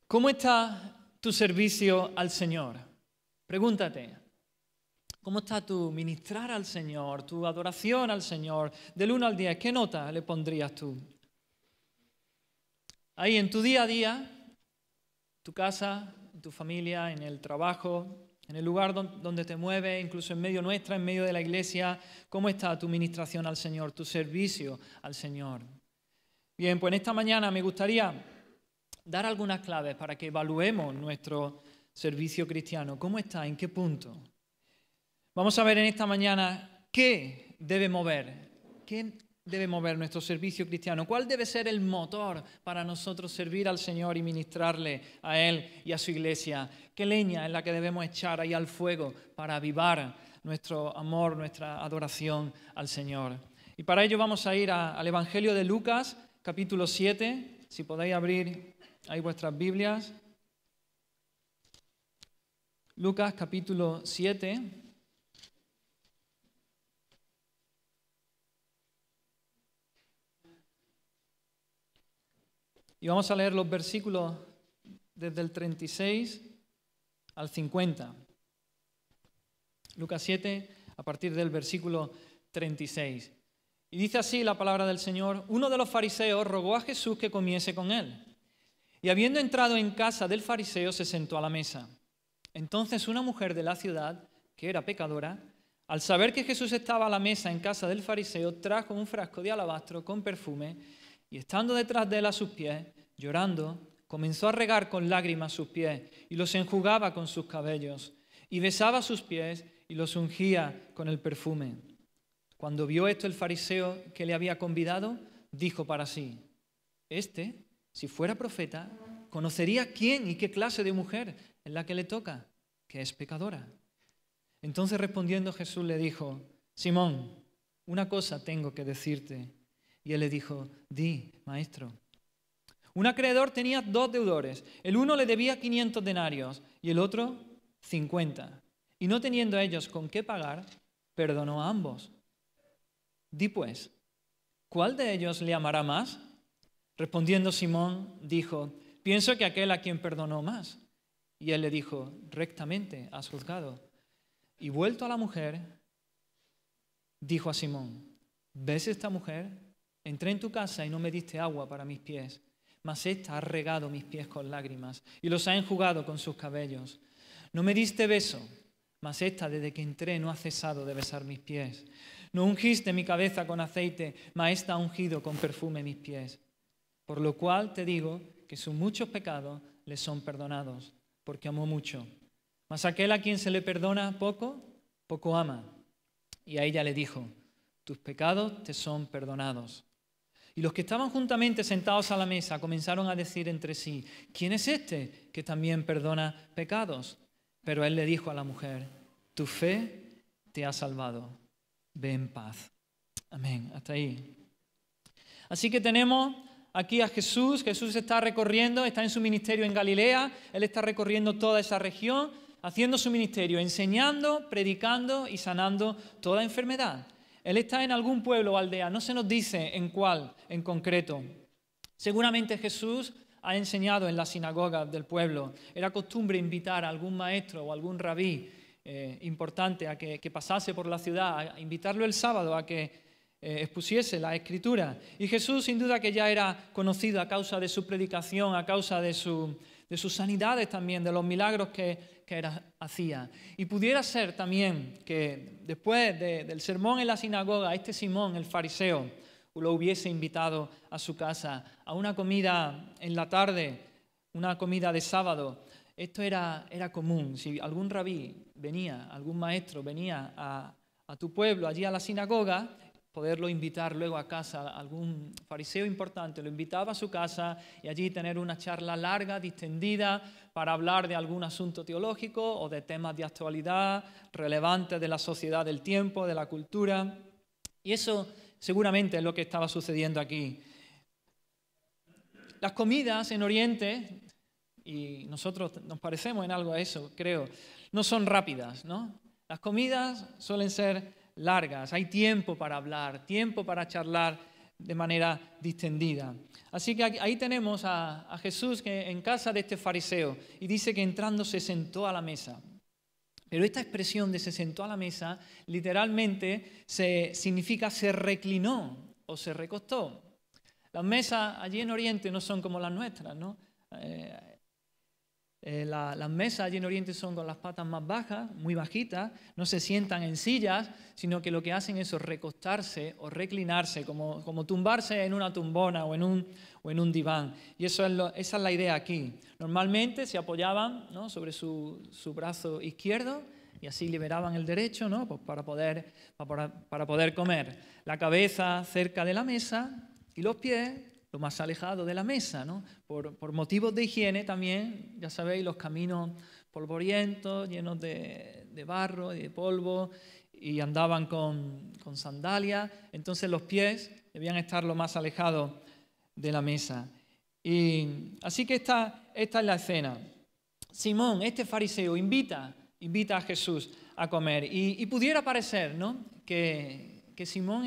¿Cómo está tu servicio al Señor? Pregúntate, ¿cómo está tu ministrar al Señor, tu adoración al Señor? Del 1 al 10, ¿qué nota le pondrías tú? Ahí en tu día a día, tu casa, en tu familia, en el trabajo, en el lugar donde te mueves, incluso en medio nuestra, en medio de la iglesia, ¿cómo está tu ministración al Señor, tu servicio al Señor? Bien, pues en esta mañana me gustaría dar algunas claves para que evaluemos nuestro servicio cristiano. ¿Cómo está? ¿En qué punto? Vamos a ver en esta mañana qué debe mover nuestro servicio cristiano. ¿Cuál debe ser el motor para nosotros servir al Señor y ministrarle a Él y a su iglesia? ¿Qué leña es la que debemos echar ahí al fuego para avivar nuestro amor, nuestra adoración al Señor? Y para ello vamos a ir al Evangelio de Lucas, capítulo 7. Si podéis abrir ahí vuestras Biblias. Lucas, capítulo 7. Y vamos a leer los versículos desde el 36 al 50. Lucas 7, a partir del versículo 36. Y dice así la palabra del Señor: uno de los fariseos rogó a Jesús que comiese con él. Y habiendo entrado en casa del fariseo, se sentó a la mesa. Entonces una mujer de la ciudad, que era pecadora, al saber que Jesús estaba a la mesa en casa del fariseo, trajo un frasco de alabastro con perfume, y estando detrás de él a sus pies, llorando, comenzó a regar con lágrimas sus pies y los enjugaba con sus cabellos, y besaba sus pies y los ungía con el perfume. Cuando vio esto el fariseo que le había convidado, dijo para sí: este, si fuera profeta, conocería quién y qué clase de mujer es la que le toca, que es pecadora. Entonces respondiendo Jesús le dijo: Simón, una cosa tengo que decirte. Y él le dijo: di, maestro. Un acreedor tenía 2 deudores. El uno le debía 500 denarios y el otro 50. Y no teniendo ellos con qué pagar, perdonó a ambos. Di pues, ¿cuál de ellos le amará más? Respondiendo Simón, dijo: pienso que aquel a quien perdonó más. Y él le dijo: rectamente has juzgado. Y vuelto a la mujer, dijo a Simón: ¿ves esta mujer? Entré en tu casa y no me diste agua para mis pies, mas ésta ha regado mis pies con lágrimas y los ha enjugado con sus cabellos. No me diste beso, mas ésta desde que entré no ha cesado de besar mis pies. No ungiste mi cabeza con aceite, mas ésta ha ungido con perfume mis pies. Por lo cual te digo que sus muchos pecados le son perdonados, porque amó mucho. Mas aquel a quien se le perdona poco, poco ama. Y a ella le dijo: tus pecados te son perdonados. Y los que estaban juntamente sentados a la mesa comenzaron a decir entre sí: ¿quién es este que también perdona pecados? Pero él le dijo a la mujer: tu fe te ha salvado. Ve en paz. Amén. Hasta ahí. Así que tenemos aquí a Jesús. Jesús está recorriendo, está en su ministerio en Galilea. Él está recorriendo toda esa región, haciendo su ministerio, enseñando, predicando y sanando toda enfermedad. Él está en algún pueblo o aldea, no se nos dice en cuál en concreto. Seguramente Jesús ha enseñado en la sinagoga del pueblo. Era costumbre invitar a algún maestro o algún rabí importante a que pasase por la ciudad, a invitarlo el sábado a que expusiese la Escritura. Y Jesús sin duda que ya era conocido a causa de su predicación, a causa de sus sanidades también, de los milagros que hacía. Y pudiera ser también que después del sermón en la sinagoga, este Simón, el fariseo, lo hubiese invitado a su casa a una comida en la tarde, una comida de sábado. Esto era común. Si algún rabí venía, algún maestro venía a tu pueblo, allí a la sinagoga, poderlo invitar luego a casa, algún fariseo importante lo invitaba a su casa y allí tener una charla larga, distendida, para hablar de algún asunto teológico o de temas de actualidad relevantes de la sociedad del tiempo, de la cultura. Y eso seguramente es lo que estaba sucediendo aquí. Las comidas en Oriente, y nosotros nos parecemos en algo a eso, creo, no son rápidas, ¿no? Las comidas suelen ser largas, hay tiempo para hablar, tiempo para charlar de manera distendida. Así que ahí tenemos a Jesús que en casa de este fariseo y dice que entrando se sentó a la mesa. Pero esta expresión de se sentó a la mesa literalmente significa se reclinó o se recostó. Las mesas allí en Oriente no son como las nuestras, ¿no? Las mesas allí en Oriente son con las patas más bajas, muy bajitas, no se sientan en sillas, sino que lo que hacen es recostarse o reclinarse, como tumbarse en una tumbona o en un diván. Y esa es la idea aquí. Normalmente se apoyaban, ¿no?, sobre su brazo izquierdo y así liberaban el derecho, ¿no?, pues para poder comer. La cabeza cerca de la mesa y los pies lo más alejado de la mesa, ¿no? Por motivos de higiene también, ya sabéis, los caminos polvorientos, llenos de barro y de polvo, y andaban con sandalias, entonces los pies debían estar lo más alejados de la mesa. Y así que esta es la escena. Simón, este fariseo, invita a Jesús a comer, y pudiera parecer, ¿no?, que Simón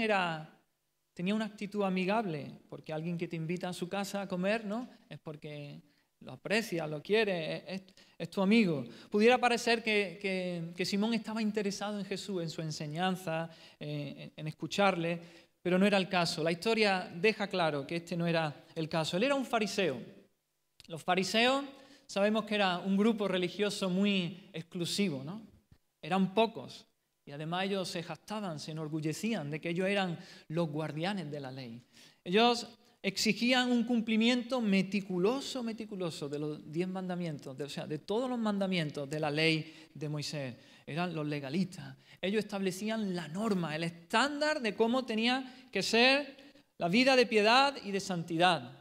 tenía una actitud amigable, porque alguien que te invita a su casa a comer, ¿no?, es porque lo aprecia, lo quiere, es tu amigo. Pudiera parecer que Simón estaba interesado en Jesús, en su enseñanza, en escucharle, pero no era el caso. La historia deja claro que este no era el caso. Él era un fariseo. Los fariseos sabemos que era un grupo religioso muy exclusivo, ¿no? Eran pocos. Y además ellos se jactaban, se enorgullecían de que ellos eran los guardianes de la ley. Ellos exigían un cumplimiento meticuloso de los 10 mandamientos, o sea, de todos los mandamientos de la ley de Moisés. Eran los legalistas. Ellos establecían la norma, el estándar de cómo tenía que ser la vida de piedad y de santidad.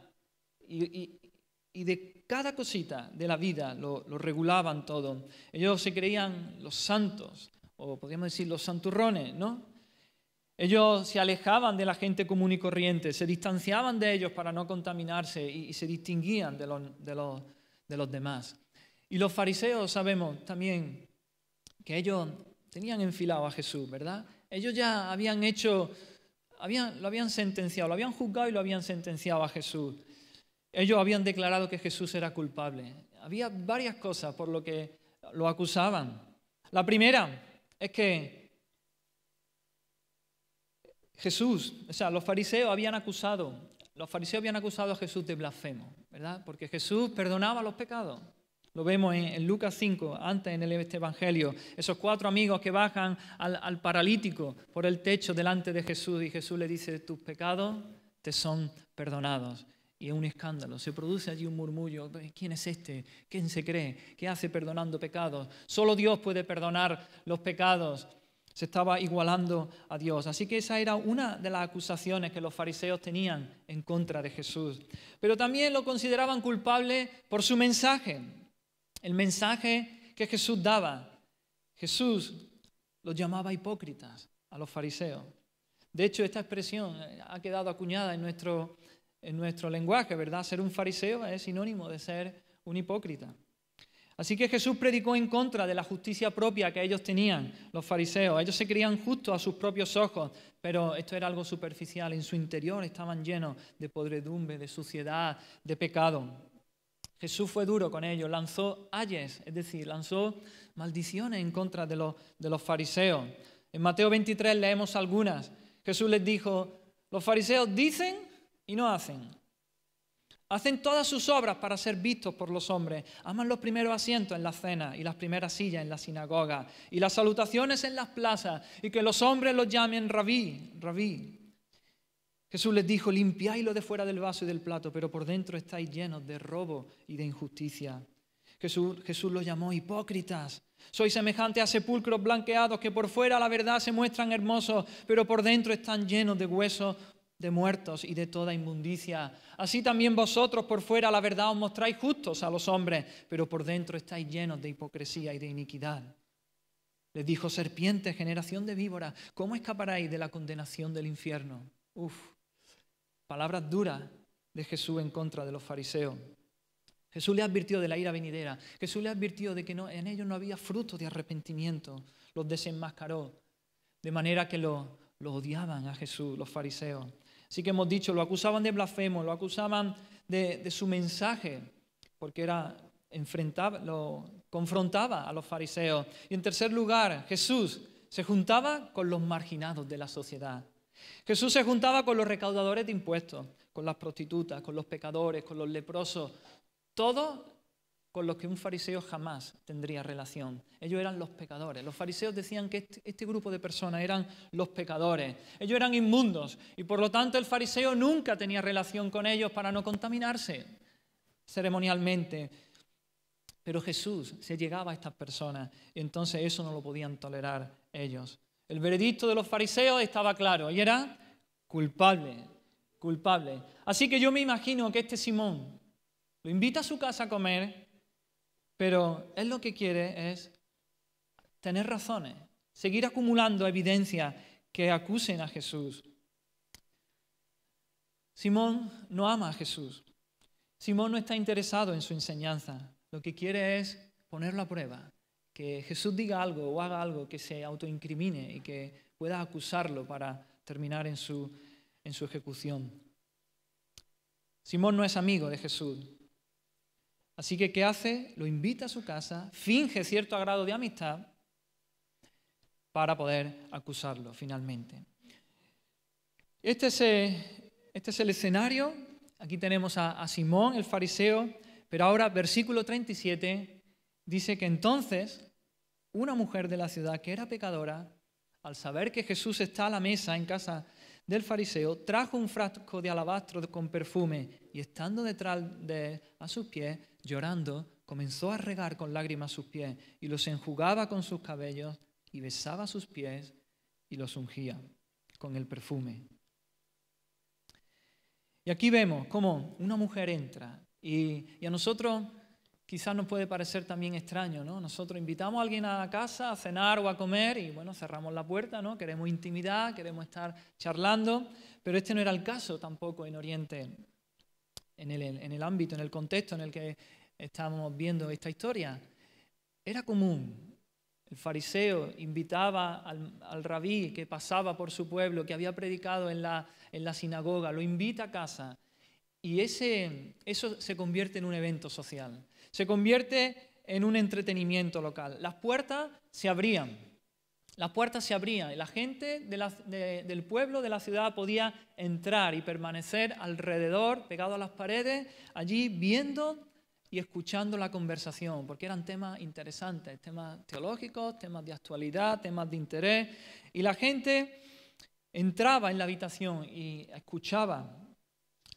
Y de cada cosita de la vida lo regulaban todo. Ellos se creían los santos, o podríamos decir los santurrones, ¿no? Ellos se alejaban de la gente común y corriente, se distanciaban de ellos para no contaminarse y se distinguían de los demás. Y los fariseos sabemos también que ellos tenían enfilado a Jesús, ¿verdad? Ellos ya lo habían sentenciado, lo habían juzgado y lo habían sentenciado a Jesús. Ellos habían declarado que Jesús era culpable. Había varias cosas por lo que lo acusaban. La primera es que los fariseos habían acusado a Jesús de blasfemo, ¿verdad? Porque Jesús perdonaba los pecados. Lo vemos en Lucas 5, antes en este Evangelio. Esos 4 amigos que bajan al paralítico por el techo delante de Jesús y Jesús le dice, tus pecados te son perdonados. Y es un escándalo, se produce allí un murmullo. ¿Quién es este? ¿Quién se cree? ¿Qué hace perdonando pecados? Solo Dios puede perdonar los pecados. Se estaba igualando a Dios. Así que esa era una de las acusaciones que los fariseos tenían en contra de Jesús. Pero también lo consideraban culpable por su mensaje. El mensaje que Jesús daba. Jesús los llamaba hipócritas a los fariseos. De hecho, esta expresión ha quedado acuñada en nuestro lenguaje, ¿verdad? Ser un fariseo es sinónimo de ser un hipócrita. Así que Jesús predicó en contra de la justicia propia que ellos tenían, los fariseos. Ellos se creían justos a sus propios ojos, pero esto era algo superficial. En su interior estaban llenos de podredumbre, de suciedad, de pecado. Jesús fue duro con ellos, lanzó ayes, es decir, lanzó maldiciones en contra de los fariseos. En Mateo 23 leemos algunas. Jesús les dijo, los fariseos dicen y no hacen. Hacen todas sus obras para ser vistos por los hombres. Aman los primeros asientos en las cenas y las primeras sillas en la sinagoga y las salutaciones en las plazas y que los hombres los llamen rabí, rabí. Jesús les dijo, limpiáis lo de fuera del vaso y del plato, pero por dentro estáis llenos de robo y de injusticia. Jesús los llamó hipócritas. Sois semejantes a sepulcros blanqueados que por fuera la verdad se muestran hermosos, pero por dentro están llenos de huesos de muertos y de toda inmundicia. Así también vosotros por fuera la verdad os mostráis justos a los hombres, pero por dentro estáis llenos de hipocresía y de iniquidad. Les dijo, serpientes, generación de víboras, ¿cómo escaparéis de la condenación del infierno? Palabras duras de Jesús en contra de los fariseos. Jesús les advirtió de la ira venidera. Jesús les advirtió de que en ellos no había fruto de arrepentimiento. Los desenmascaró. De manera que lo odiaban a Jesús, los fariseos. Así que hemos dicho, lo acusaban de blasfemo, lo acusaban de su mensaje, porque lo confrontaba a los fariseos. Y en tercer lugar, Jesús se juntaba con los marginados de la sociedad. Jesús se juntaba con los recaudadores de impuestos, con las prostitutas, con los pecadores, con los leprosos, todos con los que un fariseo jamás tendría relación. Ellos eran los pecadores. Los fariseos decían que este grupo de personas eran los pecadores. Ellos eran inmundos y por lo tanto el fariseo nunca tenía relación con ellos para no contaminarse ceremonialmente. Pero Jesús se llegaba a estas personas y entonces eso no lo podían tolerar ellos. El veredicto de los fariseos estaba claro y era culpable, culpable. Así que yo me imagino que este Simón lo invita a su casa a comer, pero él lo que quiere es tener razones, seguir acumulando evidencias que acusen a Jesús. Simón no ama a Jesús. Simón no está interesado en su enseñanza. Lo que quiere es ponerlo a prueba, que Jesús diga algo o haga algo que se autoincrimine y que pueda acusarlo para terminar en su ejecución. Simón no es amigo de Jesús. Así que, ¿qué hace? Lo invita a su casa, finge cierto grado de amistad para poder acusarlo finalmente. Este es el escenario. Aquí tenemos a Simón, el fariseo, pero ahora, versículo 37, dice que entonces una mujer de la ciudad que era pecadora, al saber que Jesús está a la mesa en casa del fariseo, trajo un frasco de alabastro con perfume y estando detrás de él a sus pies, llorando, comenzó a regar con lágrimas sus pies y los enjugaba con sus cabellos y besaba sus pies y los ungía con el perfume. Y aquí vemos cómo una mujer entra y a nosotros quizás nos puede parecer también extraño, ¿no? Nosotros invitamos a alguien a la casa a cenar o a comer y bueno, cerramos la puerta, ¿no? Queremos intimidad, queremos estar charlando, pero este no era el caso tampoco en Oriente, en el ámbito, en el contexto en el que estamos viendo esta historia. Era común. El fariseo invitaba al rabí que pasaba por su pueblo, que había predicado en la sinagoga, lo invita a casa y eso se convierte en un evento social. Se convierte en un entretenimiento local. Las puertas se abrían y la gente del pueblo, de la ciudad, podía entrar y permanecer alrededor, pegado a las paredes, allí viendo y escuchando la conversación, porque eran temas interesantes, temas teológicos, temas de actualidad, temas de interés, y la gente entraba en la habitación y escuchaba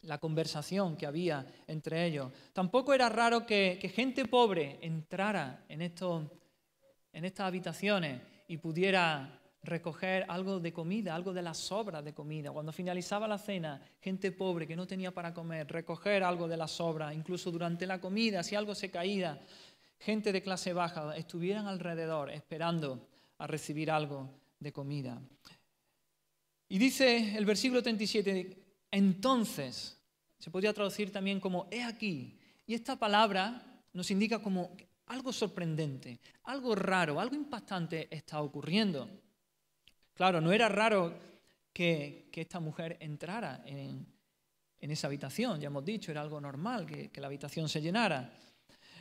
la conversación que había entre ellos. Tampoco era raro que gente pobre entrara en estas habitaciones y pudiera recoger algo de comida, algo de las sobras de comida. Cuando finalizaba la cena, gente pobre que no tenía para comer, recoger algo de las sobras, incluso durante la comida, si algo se caía, gente de clase baja estuvieran alrededor esperando a recibir algo de comida. Y dice el versículo 37, entonces, se podría traducir también como he aquí. Y esta palabra nos indica como algo sorprendente, algo raro, algo impactante está ocurriendo. Claro, no era raro que esta mujer entrara en esa habitación, ya hemos dicho, era algo normal que la habitación se llenara.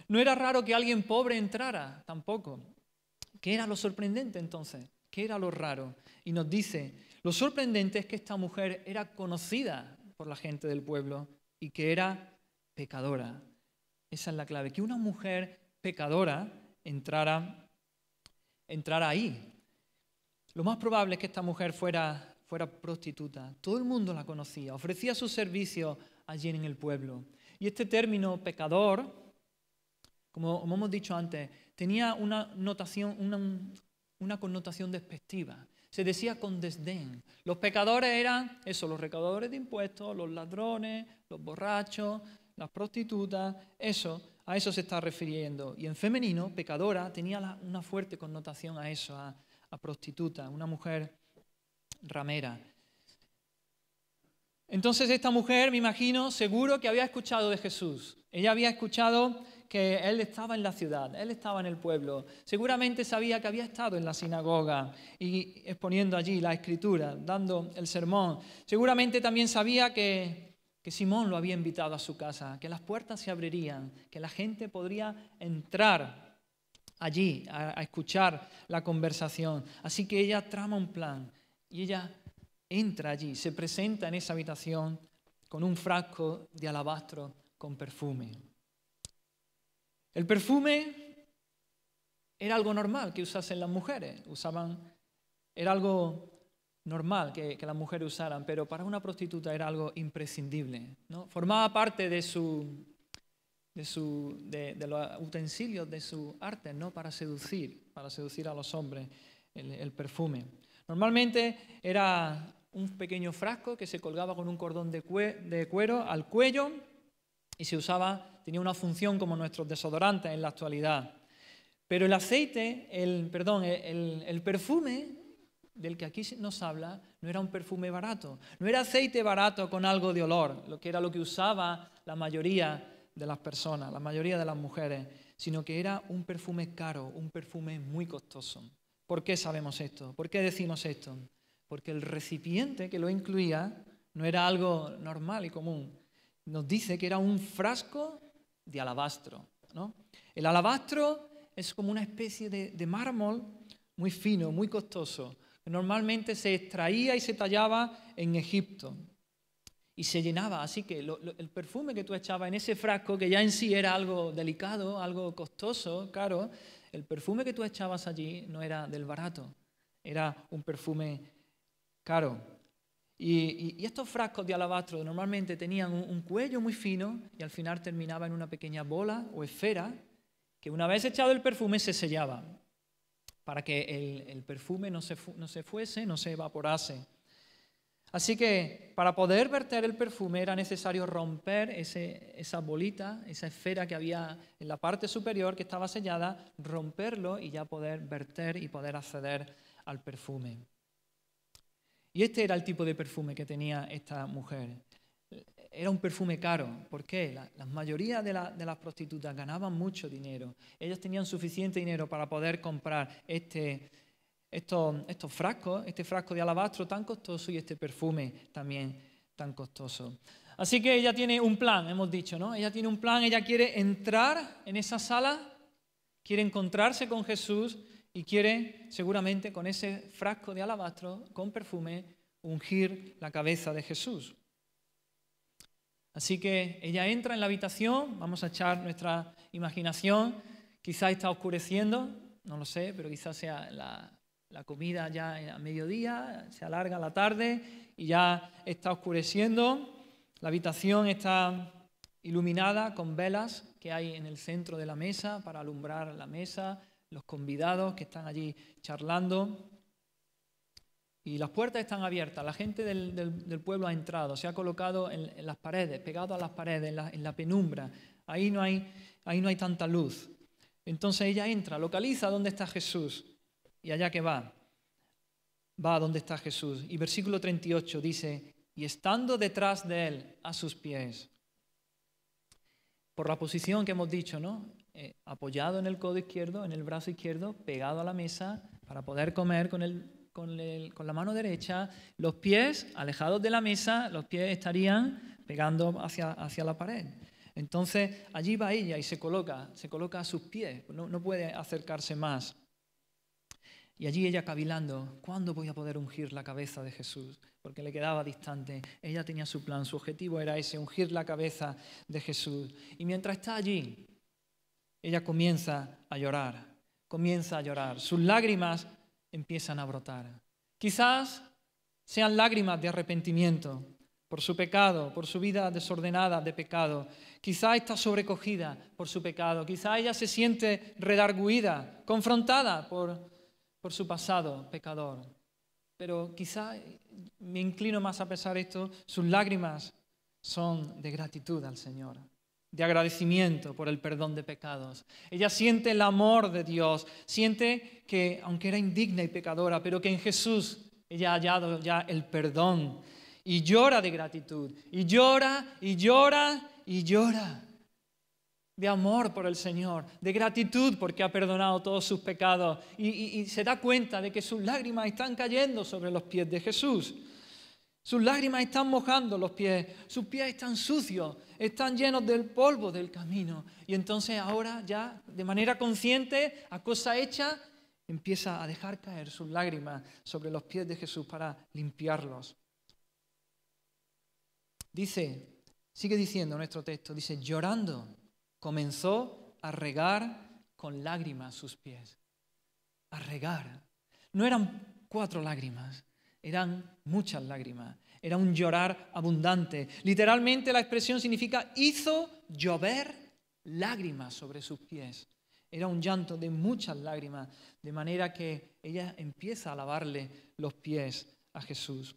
No era raro que alguien pobre entrara tampoco. ¿Qué era lo sorprendente entonces? ¿Qué era lo raro? Y nos dice, lo sorprendente es que esta mujer era conocida por la gente del pueblo y que era pecadora. Esa es la clave, que una mujer pecadora entrara ahí. Lo más probable es que esta mujer fuera prostituta. Todo el mundo la conocía, ofrecía sus servicios allí en el pueblo. Y este término pecador, como hemos dicho antes, tenía una connotación despectiva. Se decía con desdén. Los pecadores eran los recaudadores de impuestos, los ladrones, los borrachos, las prostitutas, a eso se está refiriendo. Y en femenino, pecadora, tenía una fuerte connotación a eso, a prostituta, una mujer ramera. Entonces esta mujer, me imagino, seguro que había escuchado de Jesús. Ella había escuchado que él estaba en la ciudad, él estaba en el pueblo. Seguramente sabía que había estado en la sinagoga y exponiendo allí la escritura, dando el sermón. Seguramente también sabía que Simón lo había invitado a su casa, que las puertas se abrirían, que la gente podría entrar allí a escuchar la conversación. Así que ella trama un plan y ella entra allí, se presenta en esa habitación con un frasco de alabastro con perfume. El perfume era algo normal que usasen las mujeres, era algo normal que las mujeres usaran, pero para una prostituta era algo imprescindible, ¿no? Formaba parte de los utensilios de su arte, ¿no? Para seducir a los hombres, el perfume. Normalmente era un pequeño frasco que se colgaba con un cordón de cuero al cuello y se usaba, tenía una función como nuestros desodorantes en la actualidad. Pero el aceite, el perfume del que aquí nos habla, no era un perfume barato. No era aceite barato con algo de olor, lo que era lo que usaba la mayoría de las personas, la mayoría de las mujeres, sino que era un perfume caro, un perfume muy costoso. ¿Por qué sabemos esto? ¿Por qué decimos esto? Porque el recipiente que lo incluía no era algo normal y común. Nos dice que era un frasco de alabastro, ¿no? El alabastro es como una especie de mármol muy fino, muy costoso, que normalmente se extraía y se tallaba en Egipto y se llenaba. Así que el perfume que tú echabas en ese frasco, que ya en sí era algo delicado, algo costoso, caro, el perfume que tú echabas allí no era del barato, era un perfume caro. Y estos frascos de alabastro normalmente tenían un cuello muy fino y al final terminaba en una pequeña bola o esfera que una vez echado el perfume se sellaba para que el perfume no se fuese, no se evaporase. Así que para poder verter el perfume era necesario romper esa bolita, esa esfera que había en la parte superior que estaba sellada, romperlo y ya poder verter y poder acceder al perfume. Y este era el tipo de perfume que tenía esta mujer. Era un perfume caro. ¿Por qué? La mayoría de las prostitutas ganaban mucho dinero. Ellas tenían suficiente dinero para poder comprar estos frascos, este frasco de alabastro tan costoso y este perfume también tan costoso. Así que ella tiene un plan, hemos dicho, ¿no? Ella tiene un plan, ella quiere entrar en esa sala, quiere encontrarse con Jesús y quiere, seguramente, con ese frasco de alabastro, con perfume, ungir la cabeza de Jesús. Así que ella entra en la habitación, vamos a echar nuestra imaginación, quizás está oscureciendo, no lo sé, pero quizás sea la comida ya a mediodía, se alarga la tarde y ya está oscureciendo. La habitación está iluminada con velas que hay en el centro de la mesa para alumbrar la mesa, los convidados que están allí charlando. Y las puertas están abiertas, la gente del pueblo ha entrado, se ha colocado en las paredes, pegado a las paredes, en la penumbra. Ahí no hay tanta luz. Entonces ella entra, localiza dónde está Jesús y allá que va a donde está Jesús. Y versículo 38 dice, y estando detrás de él a sus pies, por la posición que hemos dicho, ¿no? Apoyado en el codo izquierdo, en el brazo izquierdo, pegado a la mesa para poder comer con la mano derecha, los pies alejados de la mesa, los pies estarían pegando hacia la pared. Entonces allí va ella y se coloca a sus pies, no puede acercarse más. Y allí ella cavilando, ¿cuándo voy a poder ungir la cabeza de Jesús? Porque le quedaba distante. Ella tenía su plan, su objetivo era ese, ungir la cabeza de Jesús. Y mientras está allí, ella comienza a llorar. Sus lágrimas empiezan a brotar. Quizás sean lágrimas de arrepentimiento por su pecado, por su vida desordenada de pecado. Quizás está sobrecogida por su pecado. Quizás ella se siente redarguida, confrontada por su pasado pecador. Pero quizá, me inclino más a pensar esto, sus lágrimas son de gratitud al Señor, de agradecimiento por el perdón de pecados. Ella siente el amor de Dios, siente que, aunque era indigna y pecadora, pero que en Jesús ella ha hallado ya el perdón y llora de gratitud, y llora, y llora, y llora. de amor por el Señor, de gratitud porque ha perdonado todos sus pecados y se da cuenta de que sus lágrimas están cayendo sobre los pies de Jesús. Sus lágrimas están mojando los pies, sus pies están sucios, están llenos del polvo del camino. Y entonces ahora ya de manera consciente, a cosa hecha, empieza a dejar caer sus lágrimas sobre los pies de Jesús para limpiarlos. Sigue diciendo nuestro texto, dice, llorando, comenzó a regar con lágrimas sus pies. A regar. No eran 4 lágrimas, eran muchas lágrimas. Era un llorar abundante. Literalmente la expresión significa hizo llover lágrimas sobre sus pies. Era un llanto de muchas lágrimas, de manera que ella empieza a lavarle los pies a Jesús.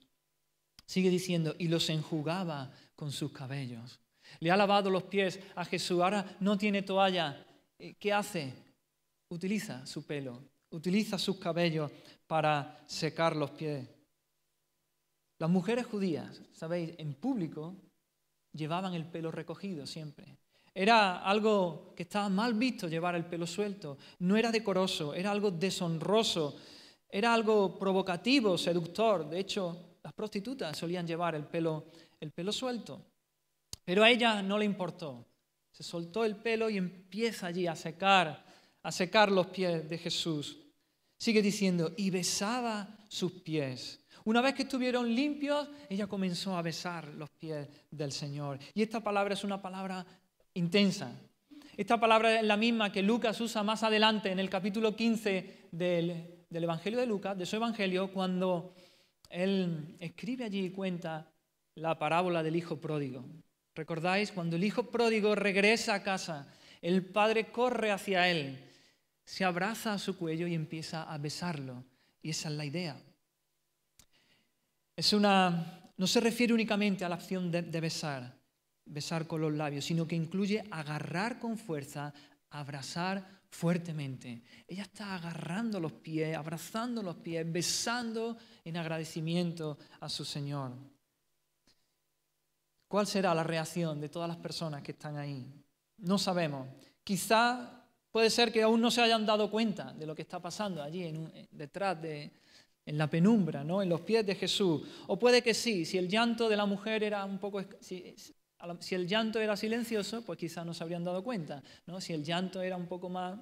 Sigue diciendo, y los enjugaba con sus cabellos. Le ha lavado los pies a Jesús. Ahora no tiene toalla. ¿Qué hace? Utiliza su pelo, utiliza sus cabellos para secar los pies. Las mujeres judías, sabéis, en público llevaban el pelo recogido siempre. Era algo que estaba mal visto llevar el pelo suelto. No era decoroso, era algo deshonroso, era algo provocativo, seductor. De hecho, las prostitutas solían llevar el pelo suelto. Pero a ella no le importó. Se soltó el pelo y empieza allí a secar los pies de Jesús. Sigue diciendo, y besaba sus pies. Una vez que estuvieron limpios, ella comenzó a besar los pies del Señor. Y esta palabra es una palabra intensa. Esta palabra es la misma que Lucas usa más adelante en el capítulo 15 del Evangelio de Lucas, de su Evangelio, cuando él escribe allí y cuenta la parábola del hijo pródigo. ¿Recordáis? Cuando el hijo pródigo regresa a casa, el padre corre hacia él, se abraza a su cuello y empieza a besarlo. Y esa es la idea. No se refiere únicamente a la acción de besar con los labios, sino que incluye agarrar con fuerza, abrazar fuertemente. Ella está agarrando los pies, abrazando los pies, besando en agradecimiento a su Señor. ¿Cuál será la reacción de todas las personas que están ahí? No sabemos. Quizá puede ser que aún no se hayan dado cuenta de lo que está pasando allí detrás en la penumbra, ¿no? En los pies de Jesús. O puede que sí, si el llanto de la mujer era un poco... Si el llanto era silencioso, pues quizás no se habrían dado cuenta, ¿no? Si el llanto era un poco más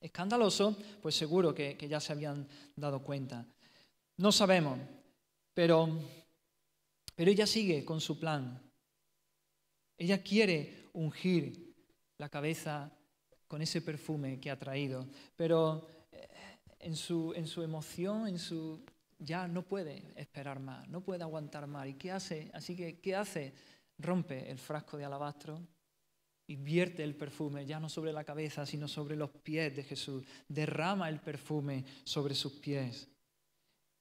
escandaloso, pues seguro que ya se habían dado cuenta. No sabemos, pero ella sigue con su plan. Ella quiere ungir la cabeza con ese perfume que ha traído, pero en su emoción, ya no puede esperar más, no puede aguantar más. ¿Y qué hace? Así que, ¿qué hace? Rompe el frasco de alabastro y vierte el perfume, ya no sobre la cabeza, sino sobre los pies de Jesús. Derrama el perfume sobre sus pies.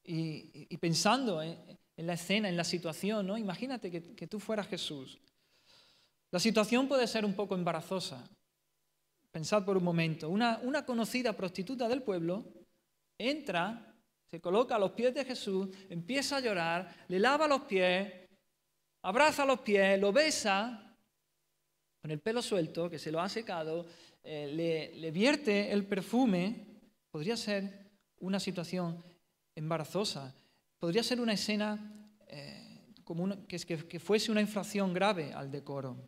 Y pensando en la escena, en la situación, ¿no? Imagínate que tú fueras Jesús. La situación puede ser un poco embarazosa. Pensad por un momento. Una conocida prostituta del pueblo entra, se coloca a los pies de Jesús, empieza a llorar, le lava los pies, abraza los pies, lo besa con el pelo suelto, que se lo ha secado, le vierte el perfume. Podría ser una situación embarazosa. Podría ser una escena que fuese una infracción grave al decoro.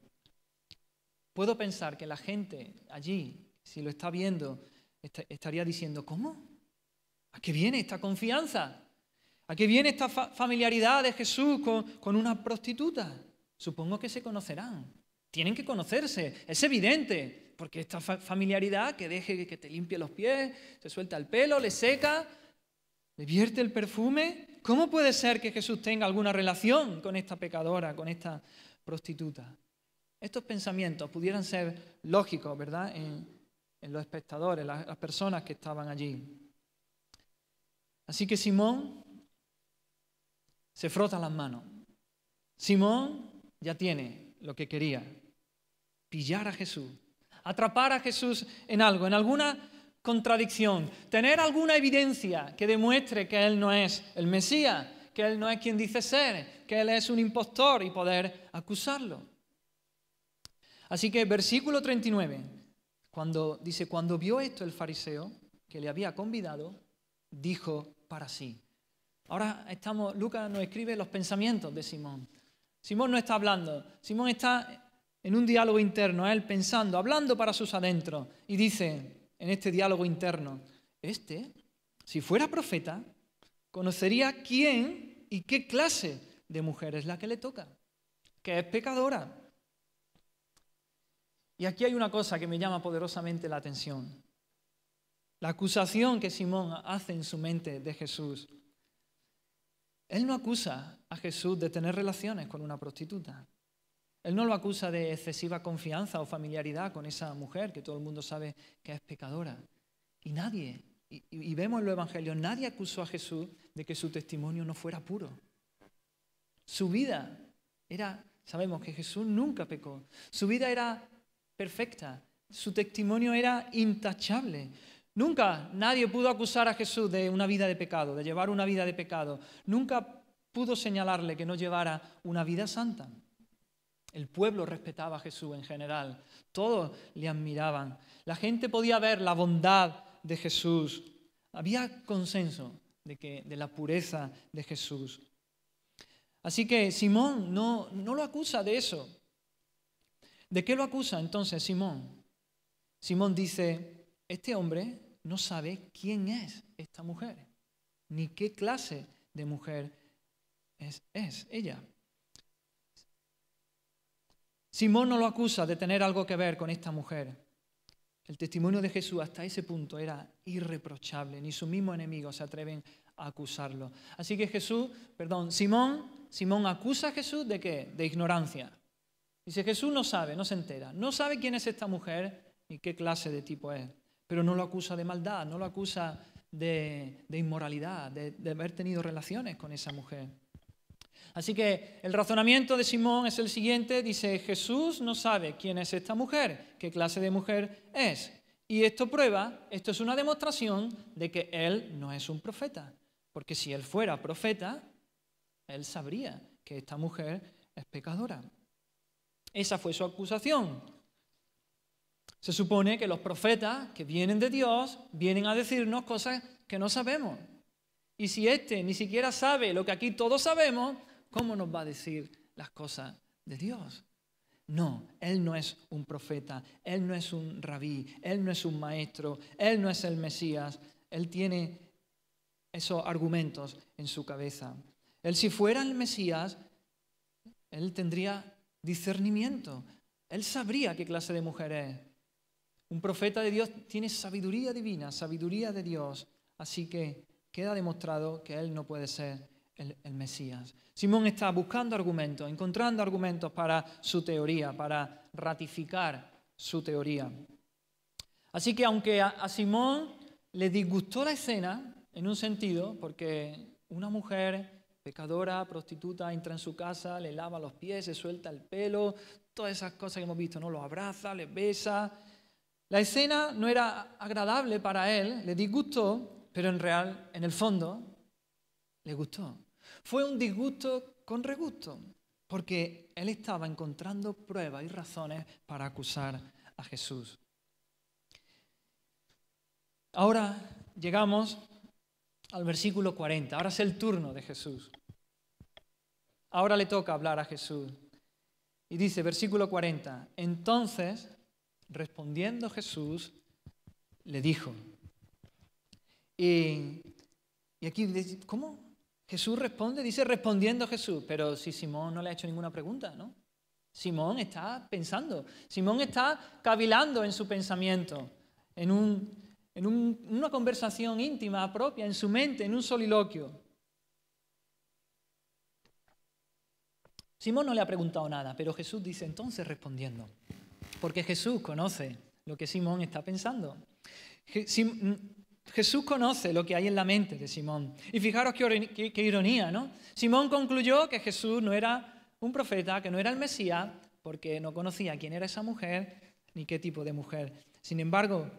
Puedo pensar que la gente allí, si lo está viendo, estaría diciendo, ¿cómo? ¿A qué viene esta confianza? ¿A qué viene esta familiaridad de Jesús con una prostituta? Supongo que se conocerán. Tienen que conocerse, es evidente, porque esta familiaridad que deje que te limpie los pies, se suelta el pelo, le seca, le vierte el perfume. ¿Cómo puede ser que Jesús tenga alguna relación con esta pecadora, con esta prostituta? Estos pensamientos pudieran ser lógicos, ¿verdad?, en los espectadores, las personas que estaban allí. Así que Simón se frota las manos. Simón ya tiene lo que quería: pillar a Jesús, atrapar a Jesús en algo, en alguna contradicción, tener alguna evidencia que demuestre que Él no es el Mesías, que Él no es quien dice ser, que Él es un impostor y poder acusarlo. Así que versículo 39, cuando vio esto el fariseo que le había convidado, dijo para sí. Ahora Lucas nos escribe los pensamientos de Simón. Simón no está hablando, Simón está en un diálogo interno, él pensando, hablando para sus adentros, y dice en este diálogo interno, si fuera profeta, conocería quién y qué clase de mujer es la que le toca, que es pecadora. Y aquí hay una cosa que me llama poderosamente la atención. La acusación que Simón hace en su mente de Jesús. Él no acusa a Jesús de tener relaciones con una prostituta. Él no lo acusa de excesiva confianza o familiaridad con esa mujer que todo el mundo sabe que es pecadora. Y nadie, y vemos en los evangelios, nadie acusó a Jesús de que su testimonio no fuera puro. Su vida sabemos que Jesús nunca pecó. Su vida era perfecta. Su testimonio era intachable. Nunca nadie pudo acusar a Jesús de una vida de pecado, de llevar una vida de pecado. Nunca pudo señalarle que no llevara una vida santa. El pueblo respetaba a Jesús en general. Todos le admiraban. La gente podía ver la bondad de Jesús. Había consenso de la pureza de Jesús. Así que Simón no lo acusa de eso. ¿De qué lo acusa entonces Simón? Simón dice, este hombre no sabe quién es esta mujer, ni qué clase de mujer es ella. Simón no lo acusa de tener algo que ver con esta mujer. El testimonio de Jesús hasta ese punto era irreprochable, ni sus mismos enemigos se atreven a acusarlo. Así que Simón acusa a Jesús ¿de qué? De ignorancia. Dice, Jesús no sabe, no se entera, no sabe quién es esta mujer ni qué clase de tipo es, pero no lo acusa de maldad, no lo acusa de inmoralidad, de haber tenido relaciones con esa mujer. Así que el razonamiento de Simón es el siguiente, dice, Jesús no sabe quién es esta mujer, qué clase de mujer es. Y esto es una demostración de que él no es un profeta, porque si él fuera profeta, él sabría que esta mujer es pecadora. Esa fue su acusación. Se supone que los profetas que vienen de Dios vienen a decirnos cosas que no sabemos. Y si ni siquiera sabe lo que aquí todos sabemos, ¿cómo nos va a decir las cosas de Dios? No, él no es un profeta, él no es un rabí, él no es un maestro, él no es el Mesías. Él tiene esos argumentos en su cabeza. Él, si fuera el Mesías, él tendría discernimiento. Él sabría qué clase de mujer es. Un profeta de Dios tiene sabiduría divina, sabiduría de Dios. Así que queda demostrado que él no puede ser el Mesías. Simón está buscando argumentos, encontrando argumentos para su teoría, para ratificar su teoría. Así que aunque a Simón le disgustó la escena, en un sentido, porque una mujer pecadora, prostituta, entra en su casa, le lava los pies, se suelta el pelo, todas esas cosas que hemos visto, ¿no? Lo abraza, le besa. La escena no era agradable para él, le disgustó, pero en el fondo, le gustó. Fue un disgusto con regusto, porque él estaba encontrando pruebas y razones para acusar a Jesús. Ahora llegamos al versículo 40. Ahora es el turno de Jesús. Ahora le toca hablar a Jesús. Y dice, versículo 40, entonces, respondiendo Jesús, le dijo. Y aquí dice, ¿cómo? Jesús responde, dice respondiendo Jesús, pero si Simón no le ha hecho ninguna pregunta, ¿no? Simón está pensando, Simón está cavilando en su pensamiento, en una conversación íntima, propia, en su mente, en un soliloquio. Simón no le ha preguntado nada, pero Jesús dice entonces respondiendo, porque Jesús conoce lo que Simón está pensando. Jesús conoce lo que hay en la mente de Simón. Y fijaros qué ironía, ¿no? Simón concluyó que Jesús no era un profeta, que no era el Mesías, porque no conocía quién era esa mujer ni qué tipo de mujer. Sin embargo,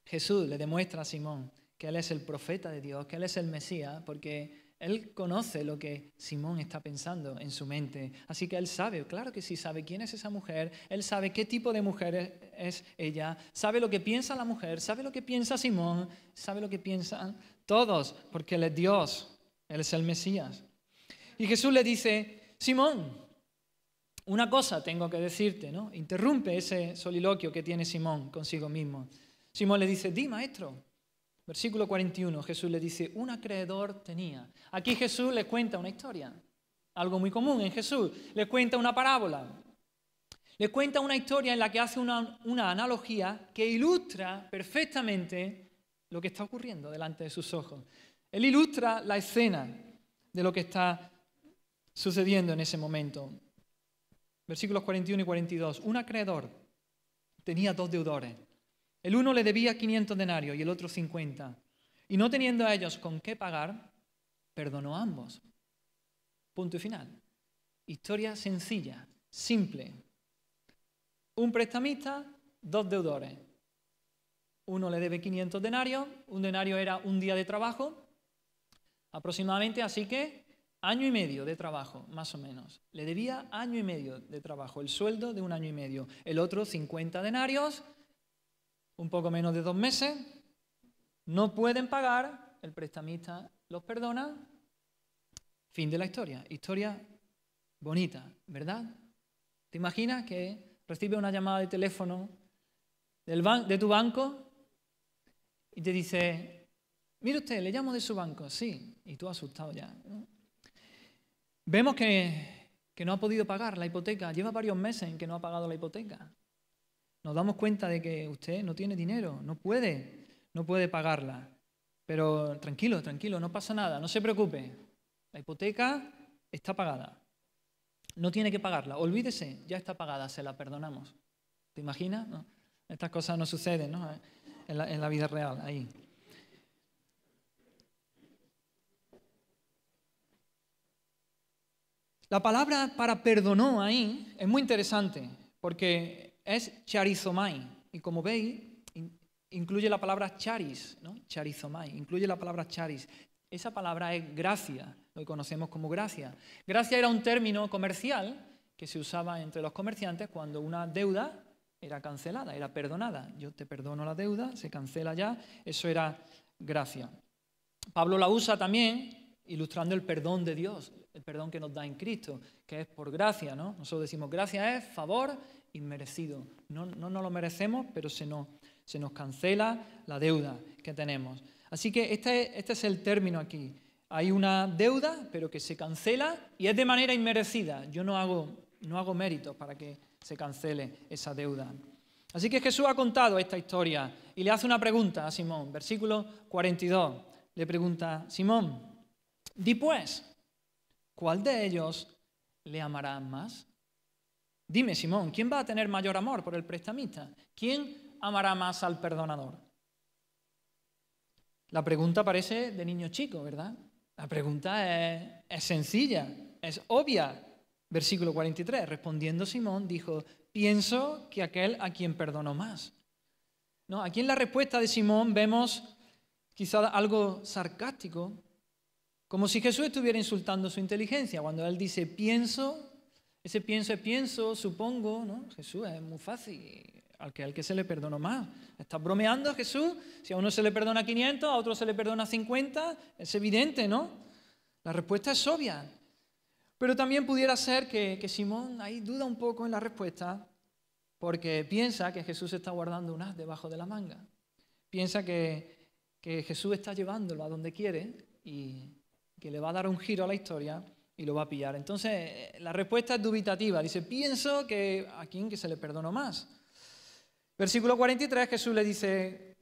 Jesús le demuestra a Simón que él es el profeta de Dios, que él es el Mesías, porque Él conoce lo que Simón está pensando en su mente. Así que él sabe, claro que sí, sabe quién es esa mujer. Él sabe qué tipo de mujer es ella. Sabe lo que piensa la mujer, sabe lo que piensa Simón, sabe lo que piensan todos, porque Él es Dios, Él es el Mesías. Y Jesús le dice, Simón, una cosa tengo que decirte, ¿no? Interrumpe ese soliloquio que tiene Simón consigo mismo. Simón le dice, di, maestro. Versículo 41, Jesús le dice, un acreedor tenía. Aquí Jesús le cuenta una historia, algo muy común en Jesús. Le cuenta una parábola. Le cuenta una historia en la que hace una analogía que ilustra perfectamente lo que está ocurriendo delante de sus ojos. Él ilustra la escena de lo que está sucediendo en ese momento. Versículos 41 y 42. Un acreedor tenía 2 deudores. El uno le debía 500 denarios y el otro 50. Y no teniendo a ellos con qué pagar, perdonó a ambos. Punto y final. Historia sencilla, simple. Un prestamista, 2 deudores. Uno le debe 500 denarios, un denario era un día de trabajo, aproximadamente, así que 1 año y medio de trabajo, más o menos. Le debía 1 año y medio de trabajo, el sueldo de 1 año y medio. El otro 50 denarios, un poco menos de 2 meses, no pueden pagar, el prestamista los perdona, fin de la historia. Historia bonita, ¿verdad? ¿Te imaginas que recibes una llamada de teléfono de tu banco y te dice, mire usted, le llamo de su banco? Sí, y tú asustado ya, ¿no? Vemos que no ha podido pagar la hipoteca, lleva varios meses en que no ha pagado la hipoteca. Nos damos cuenta de que usted no tiene dinero, no puede pagarla. Pero tranquilo, no pasa nada, no se preocupe. La hipoteca está pagada. No tiene que pagarla, olvídese, ya está pagada, se la perdonamos. ¿Te imaginas? ¿No? Estas cosas no suceden, ¿no? En la vida real, ahí. La palabra para perdonó ahí es muy interesante, porque es charizomai, y como veis, incluye la palabra charis, ¿no? Charizomai, incluye la palabra charis. Esa palabra es gracia, lo que conocemos como gracia. Gracia era un término comercial que se usaba entre los comerciantes cuando una deuda era cancelada, era perdonada. Yo te perdono la deuda, se cancela ya, eso era gracia. Pablo la usa también ilustrando el perdón de Dios, el perdón que nos da en Cristo, que es por gracia, ¿no? Nosotros decimos gracia es favor inmerecido. No nos lo merecemos, pero se nos cancela la deuda que tenemos. Así que este es el término aquí. Hay una deuda, pero que se cancela y es de manera inmerecida. Yo no hago méritos para que se cancele esa deuda. Así que Jesús ha contado esta historia y le hace una pregunta a Simón. Versículo 42. Le pregunta, Simón, di pues, ¿cuál de ellos le amará más? Dime, Simón, ¿quién va a tener mayor amor por el prestamista? ¿Quién amará más al perdonador? La pregunta parece de niño chico, ¿verdad? La pregunta es sencilla, es obvia. Versículo 43, respondiendo Simón, dijo, pienso que aquel a quien perdonó más. ¿No? Aquí en la respuesta de Simón vemos quizá algo sarcástico, como si Jesús estuviera insultando su inteligencia. Cuando él dice pienso, ese pienso es pienso, supongo, ¿no? Jesús es muy fácil. Al que se le perdonó más. ¿Estás bromeando, Jesús? Si a uno se le perdona 500, a otro se le perdona 50, es evidente, ¿no? La respuesta es obvia. Pero también pudiera ser que Simón ahí duda un poco en la respuesta porque piensa que Jesús está guardando un as debajo de la manga. Piensa que Jesús está llevándolo a donde quiere y que le va a dar un giro a la historia y lo va a pillar. Entonces, la respuesta es dubitativa. Dice, pienso que a quien que se le perdonó más. Versículo 43, Jesús le dice,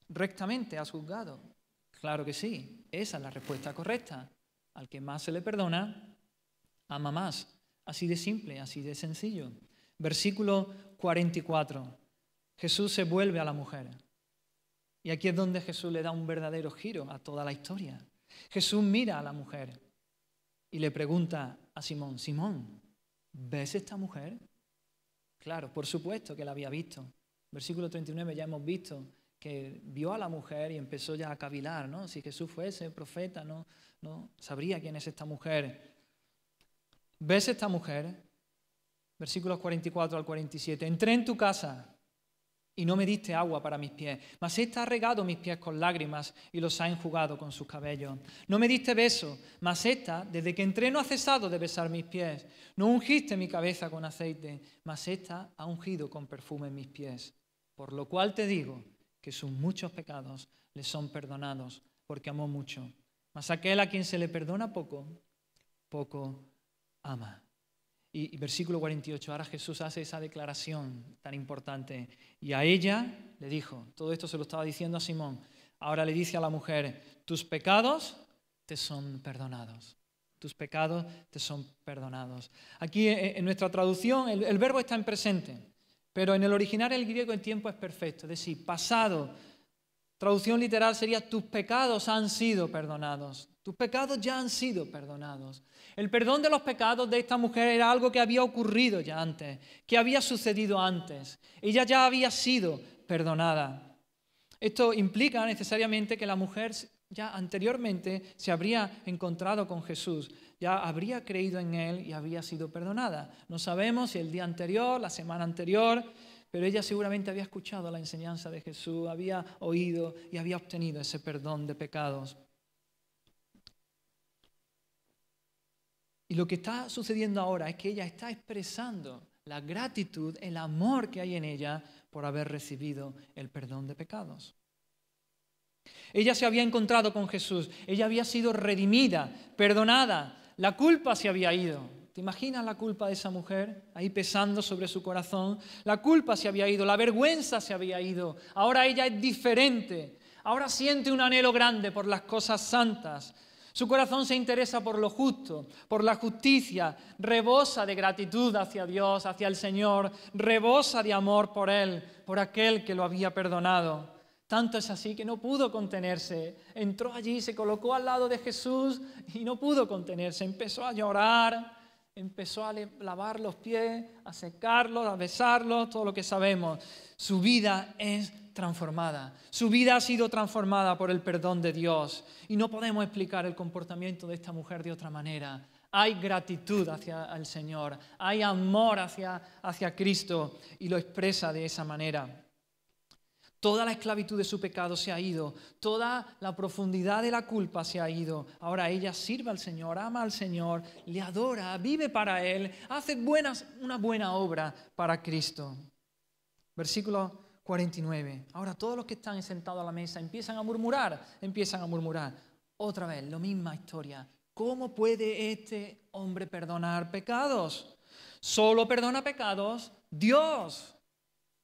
rectamente has juzgado. Claro que sí, esa es la respuesta correcta. Al que más se le perdona, ama más. Así de simple, así de sencillo. Versículo 44, Jesús se vuelve a la mujer. Y aquí es donde Jesús le da un verdadero giro a toda la historia. Jesús mira a la mujer y le pregunta a Simón, Simón, ¿ves esta mujer? Claro, por supuesto que la había visto. Versículo 39 ya hemos visto que vio a la mujer y empezó ya a cavilar, ¿no? Si Jesús fuese profeta, no sabría quién es esta mujer. ¿Ves esta mujer? Versículos 44 al 47. Entré en tu casa y no me diste agua para mis pies, mas ésta ha regado mis pies con lágrimas y los ha enjugado con sus cabellos. No me diste beso, mas ésta, desde que entré, no ha cesado de besar mis pies. No ungiste mi cabeza con aceite, mas ésta ha ungido con perfume mis pies. Por lo cual te digo que sus muchos pecados le son perdonados, porque amó mucho. Mas aquel a quien se le perdona poco, poco ama. Y versículo 48, ahora Jesús hace esa declaración tan importante. Y a ella le dijo, todo esto se lo estaba diciendo a Simón, ahora le dice a la mujer, tus pecados te son perdonados. Tus pecados te son perdonados. Aquí en nuestra traducción el verbo está en presente, pero en el original el griego el tiempo es perfecto, es decir, pasado. Traducción literal sería, tus pecados han sido perdonados. Tus pecados ya han sido perdonados. El perdón de los pecados de esta mujer era algo que había ocurrido ya antes, que había sucedido antes. Ella ya había sido perdonada. Esto implica necesariamente que la mujer ya anteriormente se habría encontrado con Jesús, ya habría creído en Él y había sido perdonada. No sabemos si el día anterior, la semana anterior, pero ella seguramente había escuchado la enseñanza de Jesús, había oído y había obtenido ese perdón de pecados. Y lo que está sucediendo ahora es que ella está expresando la gratitud, el amor que hay en ella por haber recibido el perdón de pecados. Ella se había encontrado con Jesús, ella había sido redimida, perdonada, la culpa se había ido. ¿Te imaginas la culpa de esa mujer ahí pesando sobre su corazón? La culpa se había ido, la vergüenza se había ido. Ahora ella es diferente, ahora siente un anhelo grande por las cosas santas. Su corazón se interesa por lo justo, por la justicia, rebosa de gratitud hacia Dios, hacia el Señor, rebosa de amor por Él, por aquel que lo había perdonado. Tanto es así que no pudo contenerse. Entró allí, se colocó al lado de Jesús y no pudo contenerse. Empezó a llorar, empezó a lavar los pies, a secarlos, a besarlos, todo lo que sabemos. Su vida es transformada. Su vida ha sido transformada por el perdón de Dios. Y no podemos explicar el comportamiento de esta mujer de otra manera. Hay gratitud hacia el Señor, hay amor hacia Cristo y lo expresa de esa manera. Toda la esclavitud de su pecado se ha ido, toda la profundidad de la culpa se ha ido. Ahora ella sirve al Señor, ama al Señor, le adora, vive para Él, hace una buena obra para Cristo. Versículo 49. Ahora todos los que están sentados a la mesa empiezan a murmurar. Otra vez, la misma historia. ¿Cómo puede este hombre perdonar pecados? Solo perdona pecados Dios.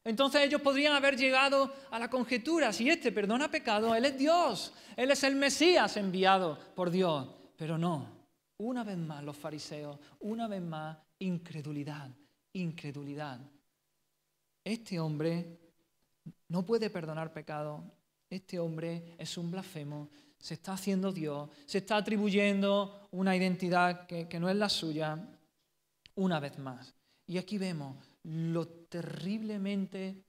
Entonces ellos podrían haber llegado a la conjetura, si este perdona pecados, Él es Dios, Él es el Mesías enviado por Dios. Pero no, una vez más los fariseos, una vez más incredulidad. Este hombre no puede perdonar pecados, este hombre es un blasfemo, se está haciendo Dios, se está atribuyendo una identidad que no es la suya, una vez más. Y aquí vemos lo terriblemente,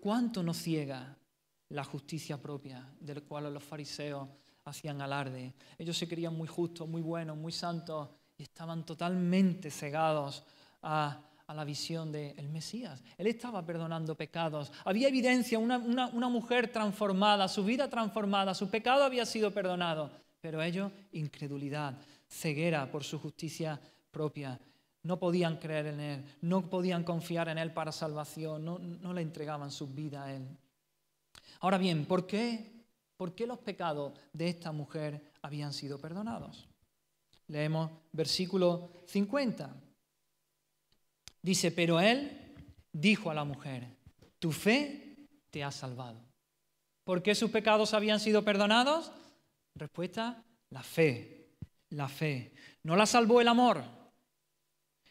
cuánto nos ciega la justicia propia, del cual los fariseos hacían alarde. Ellos se creían muy justos, muy buenos, muy santos y estaban totalmente cegados a la visión del Mesías. Él estaba perdonando pecados. Había evidencia, una mujer transformada, su vida transformada, su pecado había sido perdonado. Pero ellos, incredulidad, ceguera por su justicia propia. No podían creer en Él, no podían confiar en Él para salvación, no le entregaban su vida a Él. Ahora bien, ¿por qué los pecados de esta mujer habían sido perdonados? Leemos versículo 50. Dice, pero Él dijo a la mujer, tu fe te ha salvado. ¿Por qué sus pecados habían sido perdonados? Respuesta, la fe. No la salvó el amor.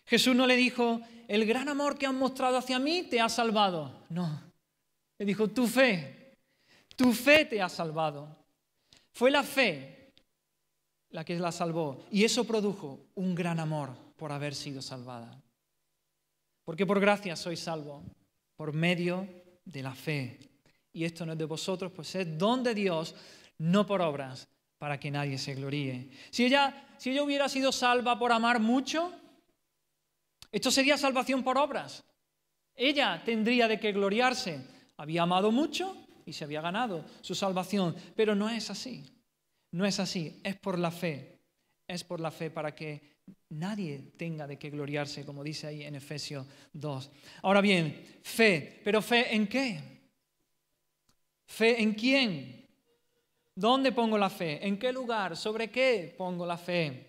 Jesús no le dijo, el gran amor que has mostrado hacia mí te ha salvado. No, le dijo, tu fe te ha salvado. Fue la fe la que la salvó y eso produjo un gran amor por haber sido salvada. Porque por gracia sois salvos, por medio de la fe. Y esto no es de vosotros, pues es don de Dios, no por obras, para que nadie se gloríe. Si ella hubiera sido salva por amar mucho, esto sería salvación por obras. Ella tendría de qué gloriarse. Había amado mucho y se había ganado su salvación. Pero no es así. No es así. Es por la fe. Es por la fe para que nadie tenga de qué gloriarse, como dice ahí en Efesios 2. Ahora bien, fe. ¿Pero fe en qué? ¿Fe en quién? ¿Dónde pongo la fe? ¿En qué lugar? ¿Sobre qué pongo la fe?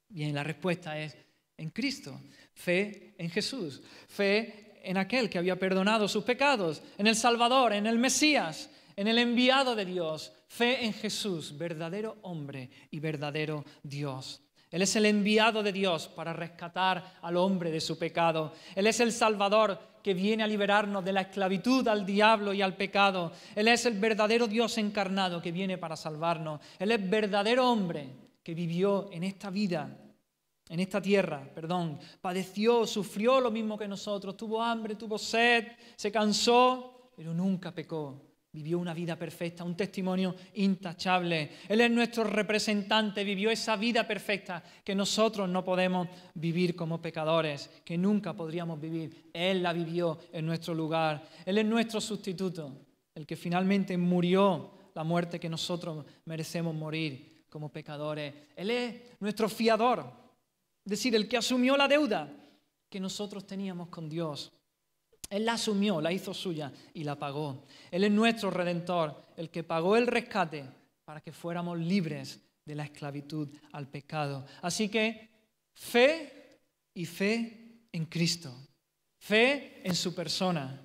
Bien, la respuesta es en Cristo. Fe en Jesús. Fe en aquel que había perdonado sus pecados, en el Salvador, en el Mesías, en el enviado de Dios. Fe en Jesús, verdadero hombre y verdadero Dios. Él es el enviado de Dios para rescatar al hombre de su pecado. Él es el Salvador que viene a liberarnos de la esclavitud al diablo y al pecado. Él es el verdadero Dios encarnado que viene para salvarnos. Él es verdadero hombre que vivió en esta vida, en esta tierra, padeció, sufrió lo mismo que nosotros, tuvo hambre, tuvo sed, se cansó, pero nunca pecó. Vivió una vida perfecta, un testimonio intachable. Él es nuestro representante, vivió esa vida perfecta que nosotros no podemos vivir como pecadores, que nunca podríamos vivir. Él la vivió en nuestro lugar. Él es nuestro sustituto, el que finalmente murió la muerte que nosotros merecemos morir como pecadores. Él es nuestro fiador, es decir, el que asumió la deuda que nosotros teníamos con Dios. Él la asumió, la hizo suya y la pagó. Él es nuestro Redentor, el que pagó el rescate para que fuéramos libres de la esclavitud al pecado. Así que fe y fe en Cristo. Fe en su persona.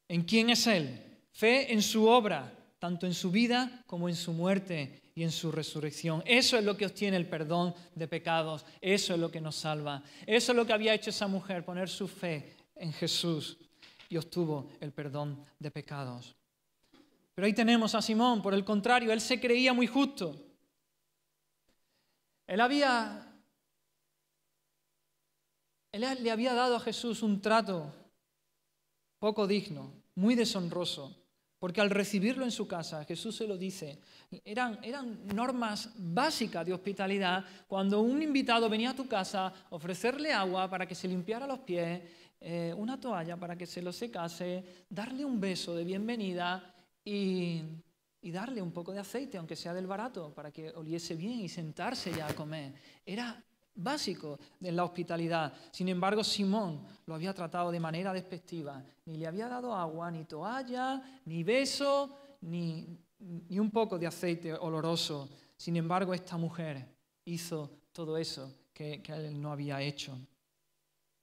¿En quién es Él? Fe en su obra, tanto en su vida como en su muerte y en su resurrección. Eso es lo que obtiene el perdón de pecados. Eso es lo que nos salva. Eso es lo que había hecho esa mujer, poner su fe en Jesús, y obtuvo el perdón de pecados. Pero ahí tenemos a Simón, por el contrario, él se creía muy justo. Él le había dado a Jesús un trato poco digno, muy deshonroso, porque al recibirlo en su casa, Jesús se lo dice, eran normas básicas de hospitalidad. Cuando un invitado venía a tu casa, ofrecerle agua para que se limpiara los pies, una toalla para que se lo secase, darle un beso de bienvenida y darle un poco de aceite, aunque sea del barato, para que oliese bien y sentarse ya a comer. Era básico de la hospitalidad. Sin embargo, Simón lo había tratado de manera despectiva. Ni le había dado agua, ni toalla, ni beso, ni un poco de aceite oloroso. Sin embargo, esta mujer hizo todo eso que él no había hecho.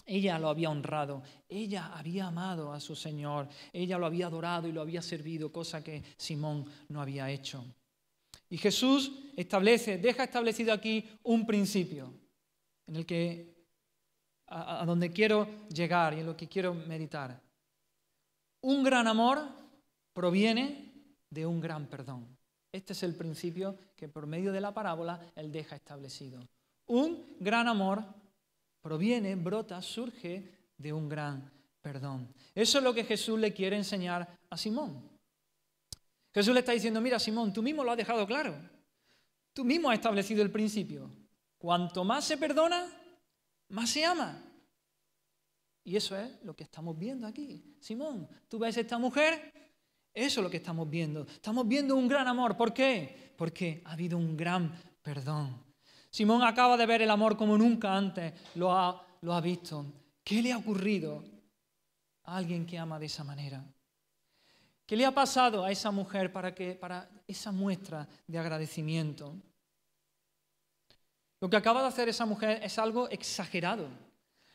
Ella lo había honrado, ella había amado a su Señor, ella lo había adorado y lo había servido, cosa que Simón no había hecho. Y Jesús deja establecido aquí un principio en el que, a donde quiero llegar y en lo que quiero meditar. Un gran amor proviene de un gran perdón. Este es el principio que por medio de la parábola Él deja establecido. Un gran amor brota, surge de un gran perdón. Eso es lo que Jesús le quiere enseñar a Simón. Jesús le está diciendo, mira Simón, tú mismo lo has dejado claro. Tú mismo has establecido el principio. Cuanto más se perdona, más se ama. Y eso es lo que estamos viendo aquí. Simón, tú ves a esta mujer, eso es lo que estamos viendo. Estamos viendo un gran amor. ¿Por qué? Porque ha habido un gran perdón. Simón acaba de ver el amor como nunca antes lo ha visto. ¿Qué le ha ocurrido a alguien que ama de esa manera? ¿Qué le ha pasado a esa mujer para esa muestra de agradecimiento? Lo que acaba de hacer esa mujer es algo exagerado.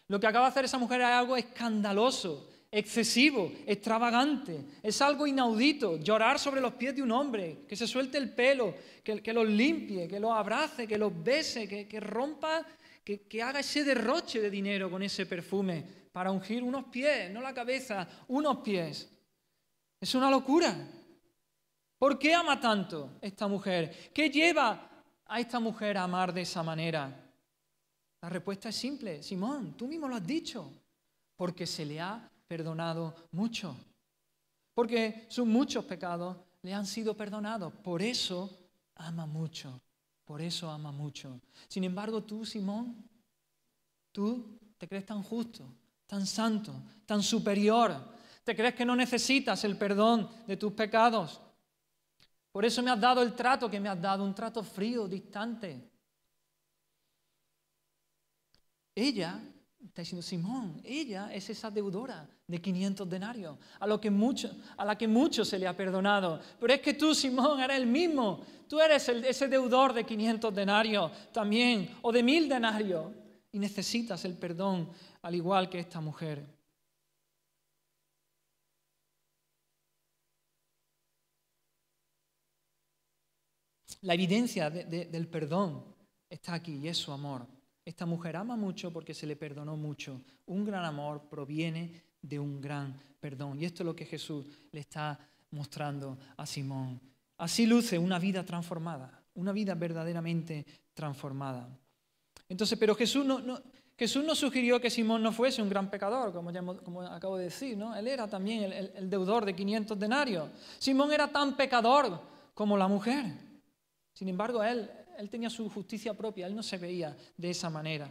Lo que acaba de hacer esa mujer es algo escandaloso, excesivo, extravagante. Es algo inaudito. Llorar sobre los pies de un hombre, que se suelte el pelo, que los limpie, que los abrace, que los bese, que rompa, que haga ese derroche de dinero con ese perfume para ungir unos pies, no la cabeza, unos pies. Es una locura. ¿Por qué ama tanto esta mujer? ¿Qué lleva a esta mujer a amar de esa manera? La respuesta es simple. Simón, tú mismo lo has dicho. Porque se le ha perdonado mucho. porque sus muchos pecados le han sido perdonados. Por eso ama mucho, por eso ama mucho. Sin embargo, tú, Simón, tú te crees tan justo, tan santo, tan superior. Te crees que no necesitas el perdón de tus pecados. Por eso me has dado el trato que me has dado, un trato frío, distante. Ella, está diciendo Simón, ella es esa deudora de 500 denarios, a la que mucho se le ha perdonado. Pero es que tú, Simón, eres el mismo. Tú eres ese deudor de 500 denarios también, o de 1000 denarios. Y necesitas el perdón, al igual que esta mujer. La evidencia del perdón está aquí, y es su amor. Esta mujer ama mucho porque se le perdonó mucho. Un gran amor proviene de un gran perdón. Y esto es lo que Jesús le está mostrando a Simón. Así luce una vida transformada, una vida verdaderamente transformada. Entonces, pero Jesús no sugirió que Simón no fuese un gran pecador, como acabo de decir, ¿no? Él era también el deudor de 500 denarios. Simón era tan pecador como la mujer. Sin embargo, él tenía su justicia propia, él no se veía de esa manera.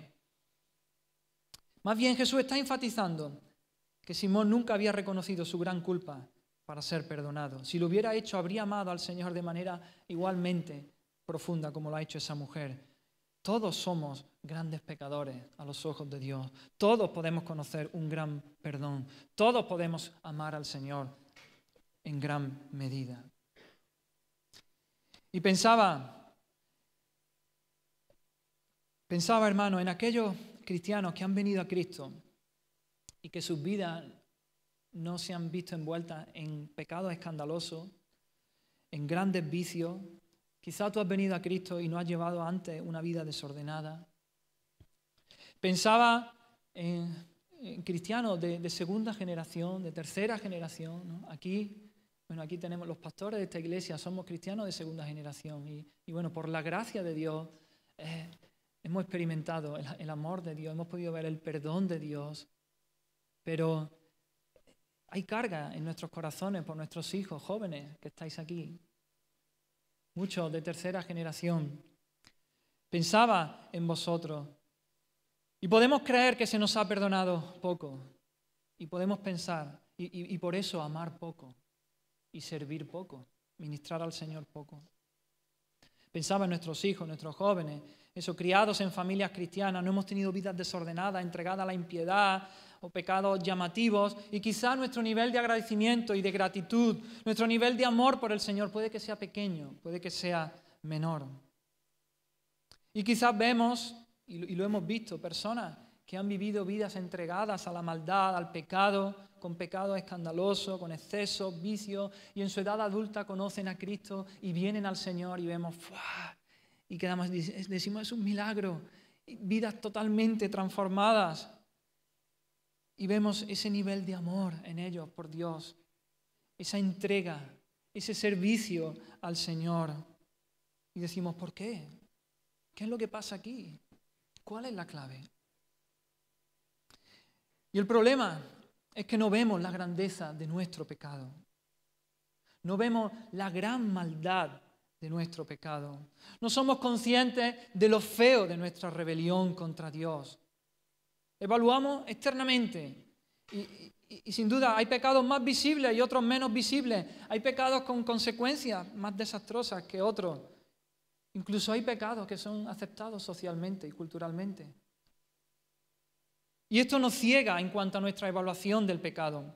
Más bien Jesús está enfatizando que Simón nunca había reconocido su gran culpa para ser perdonado. Si lo hubiera hecho, habría amado al Señor de manera igualmente profunda como lo ha hecho esa mujer. Todos somos grandes pecadores a los ojos de Dios. Todos podemos conocer un gran perdón. Todos podemos amar al Señor en gran medida. Y pensaba, hermano, en aquellos cristianos que han venido a Cristo y que sus vidas no se han visto envueltas en pecados escandalosos, en grandes vicios. Quizá tú has venido a Cristo y no has llevado antes una vida desordenada. Pensaba en cristianos de segunda generación, de tercera generación, ¿no? Aquí tenemos los pastores de esta iglesia, somos cristianos de segunda generación. Y bueno, por la gracia de Dios hemos experimentado el amor de Dios, hemos podido ver el perdón de Dios, pero hay carga en nuestros corazones por nuestros hijos jóvenes que estáis aquí. Muchos de tercera generación. Pensaba en vosotros. Y podemos creer que se nos ha perdonado poco. Y podemos pensar, y por eso amar poco. Y servir poco. Ministrar al Señor poco. Pensaba en nuestros hijos, nuestros jóvenes, esos criados en familias cristianas, no hemos tenido vidas desordenadas, entregadas a la impiedad o pecados llamativos, y quizá nuestro nivel de agradecimiento y de gratitud, nuestro nivel de amor por el Señor puede que sea pequeño, puede que sea menor. Y quizás vemos, y lo hemos visto, personas que han vivido vidas entregadas a la maldad, al pecado, con pecados escandalosos, con excesos, vicios, y en su edad adulta conocen a Cristo y vienen al Señor y vemos, ¡fua! Y decimos, es un milagro, vidas totalmente transformadas. Y vemos ese nivel de amor en ellos por Dios, esa entrega, ese servicio al Señor. Y decimos, ¿por qué? ¿Qué es lo que pasa aquí? ¿Cuál es la clave? Y el problema es que no vemos la grandeza de nuestro pecado. No vemos la gran maldad de nuestro pecado. No somos conscientes de lo feo de nuestra rebelión contra Dios. Evaluamos externamente y sin duda hay pecados más visibles y otros menos visibles. Hay pecados con consecuencias más desastrosas que otros. Incluso hay pecados que son aceptados socialmente y culturalmente. Y esto nos ciega en cuanto a nuestra evaluación del pecado.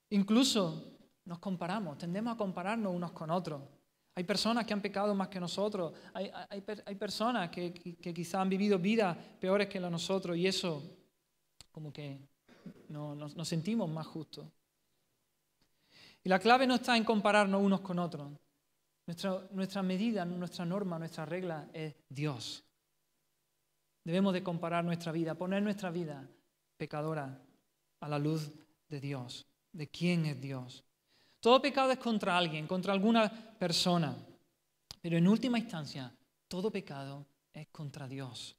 Incluso nos comparamos, tendemos a compararnos unos con otros. Hay personas que han pecado más que nosotros, hay personas que quizá han vivido vidas peores que la de nosotros y eso como que nos sentimos más justos. Y la clave no está en compararnos unos con otros. Nuestra medida, nuestra norma, nuestra regla es Dios. Debemos de comparar nuestra vida, poner nuestra vida pecadora a la luz de Dios, de quién es Dios. Todo pecado es contra alguien, contra alguna persona, pero en última instancia, todo pecado es contra Dios.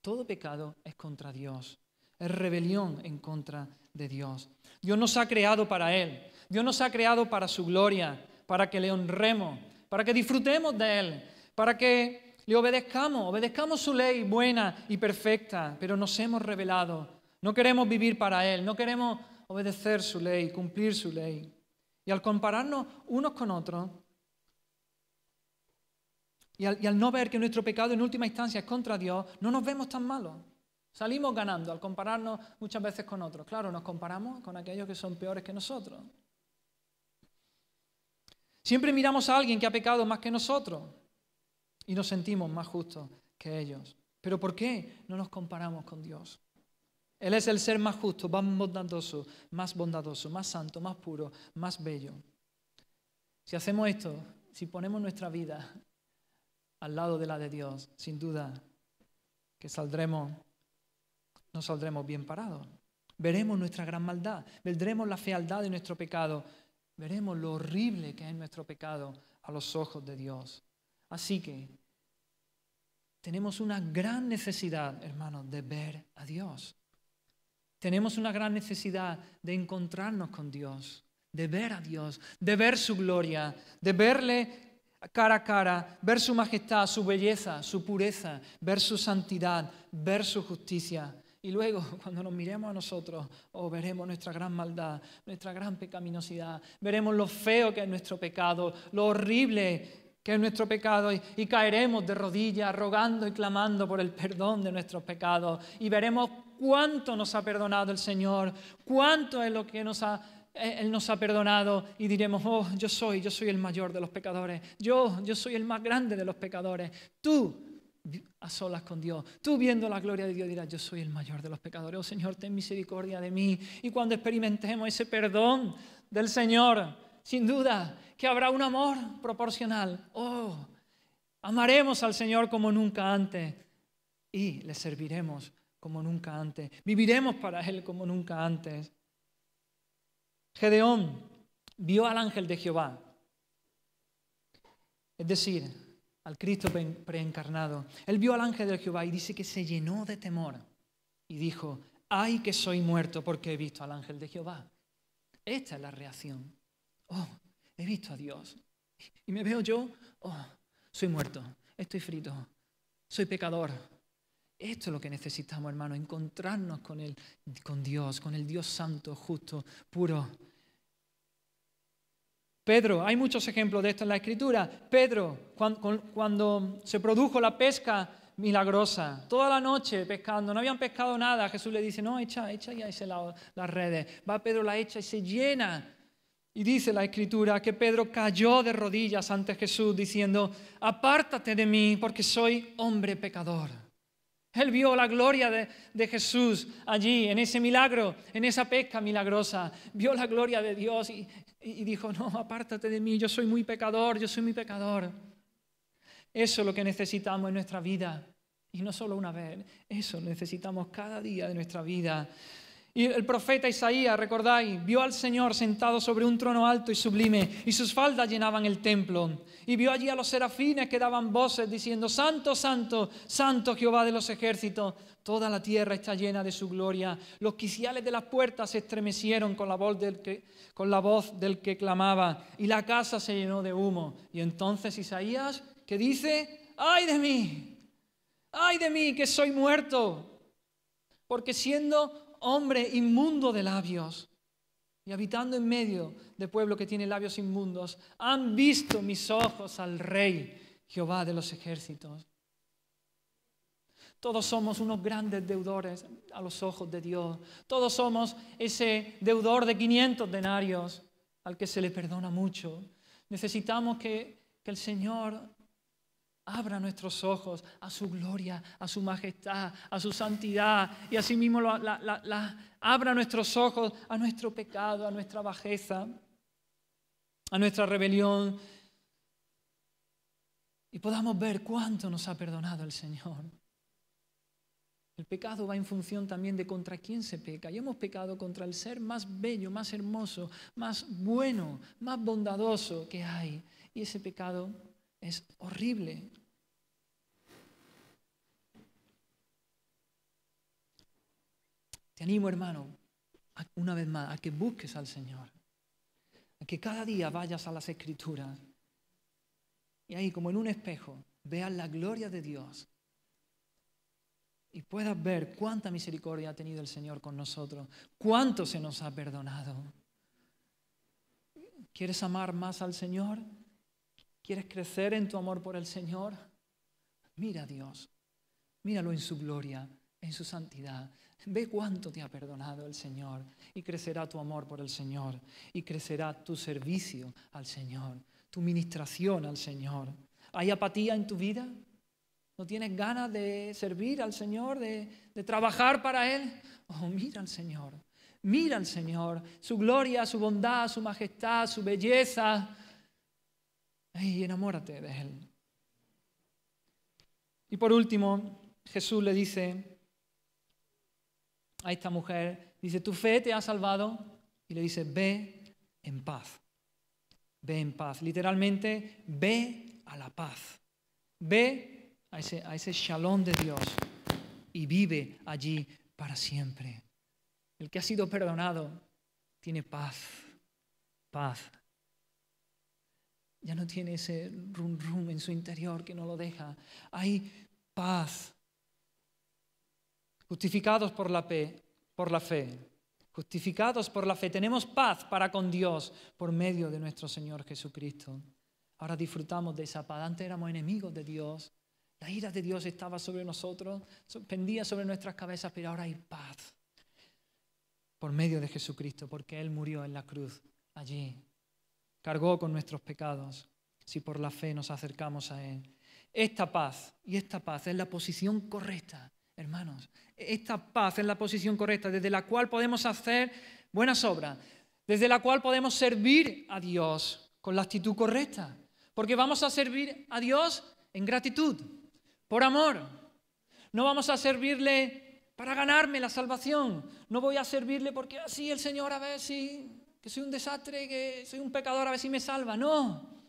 Todo pecado es contra Dios. Es rebelión en contra de Dios. Dios nos ha creado para Él. Dios nos ha creado para su gloria, para que le honremos, para que disfrutemos de Él, para que le obedezcamos su ley buena y perfecta, pero nos hemos rebelado. No queremos vivir para Él, no queremos obedecer su ley, cumplir su ley. Y al compararnos unos con otros, y al no ver que nuestro pecado en última instancia es contra Dios, no nos vemos tan malos. Salimos ganando al compararnos muchas veces con otros. Claro, nos comparamos con aquellos que son peores que nosotros. Siempre miramos a alguien que ha pecado más que nosotros y nos sentimos más justos que ellos. ¿Pero por qué no nos comparamos con Dios? Él es el ser más justo, más bondadoso, más santo, más puro, más bello. Si hacemos esto, si ponemos nuestra vida al lado de la de Dios, sin duda que no saldremos bien parados. Veremos nuestra gran maldad, veremos la fealdad de nuestro pecado, veremos lo horrible que es nuestro pecado a los ojos de Dios. Así que tenemos una gran necesidad, hermanos, de ver a Dios. Tenemos una gran necesidad de encontrarnos con Dios, de ver a Dios, de ver su gloria, de verle cara a cara, ver su majestad, su belleza, su pureza, ver su santidad, ver su justicia. Y luego, cuando nos miremos a nosotros, veremos nuestra gran maldad, nuestra gran pecaminosidad, veremos lo feo que es nuestro pecado, lo horrible que es nuestro pecado, y caeremos de rodillas rogando y clamando por el perdón de nuestros pecados, y veremos cuánto nos ha perdonado el Señor, cuánto es lo que Él nos ha perdonado, y diremos, yo soy el mayor de los pecadores, yo soy el más grande de los pecadores. Tú, a solas con Dios, tú viendo la gloria de Dios dirás, yo soy el mayor de los pecadores, Señor, ten misericordia de mí. Y cuando experimentemos ese perdón del Señor, sin duda que habrá un amor proporcional. Amaremos al Señor como nunca antes y le serviremos como nunca antes. Viviremos para Él como nunca antes. Gedeón vio al ángel de Jehová, es decir, al Cristo preencarnado. Él vio al ángel de Jehová y dice que se llenó de temor y dijo, ¡ay que soy muerto porque he visto al ángel de Jehová! Esta es la reacción. He visto a Dios y me veo yo, soy muerto, estoy frito, soy pecador. Esto es lo que necesitamos, hermanos, encontrarnos con Dios, con el Dios santo, justo, puro. Pedro, hay muchos ejemplos de esto en la Escritura. Pedro, cuando se produjo la pesca milagrosa, toda la noche pescando, no habían pescado nada, Jesús le dice, no, echa ya ese lado las redes. Va Pedro, la echa y se llena. Y dice la Escritura que Pedro cayó de rodillas ante Jesús diciendo, apártate de mí porque soy hombre pecador. Él vio la gloria de Jesús allí, en ese milagro, en esa pesca milagrosa. Vio la gloria de Dios y dijo, no, apártate de mí, yo soy muy pecador, yo soy muy pecador. Eso es lo que necesitamos en nuestra vida. Y no solo una vez, eso necesitamos cada día de nuestra vida. Y el profeta Isaías, recordáis, vio al Señor sentado sobre un trono alto y sublime, y sus faldas llenaban el templo. Y vio allí a los serafines que daban voces diciendo, Santo, Santo, Santo Jehová de los ejércitos. Toda la tierra está llena de su gloria. Los quiciales de las puertas se estremecieron con la voz del que clamaba, y la casa se llenó de humo. Y entonces Isaías, ¿qué dice? ¡Ay de mí, que soy muerto! Porque siendo hombre inmundo de labios y habitando en medio de pueblo que tiene labios inmundos, han visto mis ojos al Rey, Jehová de los ejércitos. Todos somos unos grandes deudores a los ojos de Dios. Todos somos ese deudor de 500 denarios al que se le perdona mucho. Necesitamos que el Señor abra nuestros ojos a su gloria, a su majestad, a su santidad, y asimismo abra nuestros ojos a nuestro pecado, a nuestra bajeza, a nuestra rebelión, y podamos ver cuánto nos ha perdonado el Señor. El pecado va en función también de contra quién se peca, y hemos pecado contra el ser más bello, más hermoso, más bueno, más bondadoso que hay, y ese pecado es horrible. Te animo, hermano, una vez más, a que busques al Señor. A que cada día vayas a las Escrituras y ahí, como en un espejo, veas la gloria de Dios y puedas ver cuánta misericordia ha tenido el Señor con nosotros, cuánto se nos ha perdonado. ¿Quieres amar más al Señor? ¿Quieres crecer en tu amor por el Señor? Mira a Dios, míralo en su gloria, en su santidad. Ve cuánto te ha perdonado el Señor y crecerá tu amor por el Señor y crecerá tu servicio al Señor, tu ministración al Señor. ¿Hay apatía en tu vida? ¿No tienes ganas de servir al Señor, de trabajar para Él? Oh, mira al Señor, mira al Señor, su gloria, su bondad, su majestad, su belleza. Y enamórate de Él. Y por último, Jesús le dice a esta mujer, dice, tu fe te ha salvado, y le dice, ve en paz. Ve en paz. Literalmente, ve a la paz. Ve a ese shalom de Dios y vive allí para siempre. El que ha sido perdonado tiene paz. Paz. Ya no tiene ese rum rum en su interior que no lo deja. Hay paz. Justificados por la fe. Justificados por la fe. Tenemos paz para con Dios por medio de nuestro Señor Jesucristo. Ahora disfrutamos de esa paz. Antes éramos enemigos de Dios. La ira de Dios estaba sobre nosotros, pendía sobre nuestras cabezas, pero ahora hay paz por medio de Jesucristo, porque Él murió en la cruz allí. Cargó con nuestros pecados, si por la fe nos acercamos a Él. Esta paz es la posición correcta, hermanos. Esta paz es la posición correcta desde la cual podemos hacer buenas obras, desde la cual podemos servir a Dios con la actitud correcta. Porque vamos a servir a Dios en gratitud, por amor. No vamos a servirle para ganarme la salvación. No voy a servirle porque así el Señor a ver si... que soy un desastre, que soy un pecador, a ver si me salva. No,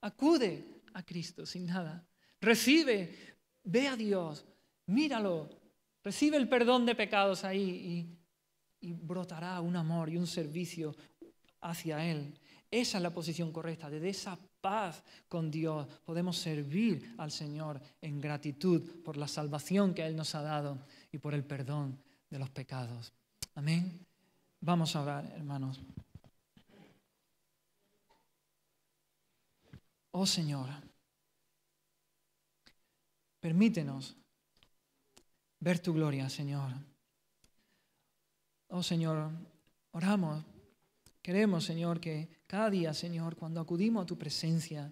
acude a Cristo sin nada. Recibe, ve a Dios, míralo, recibe el perdón de pecados ahí y brotará un amor y un servicio hacia Él. Esa es la posición correcta. Desde esa paz con Dios podemos servir al Señor en gratitud por la salvación que Él nos ha dado y por el perdón de los pecados. Amén. Vamos a orar, hermanos. Oh Señor, permítenos ver tu gloria, Señor. Oh Señor, oramos, queremos, Señor, que cada día, Señor, cuando acudimos a tu presencia,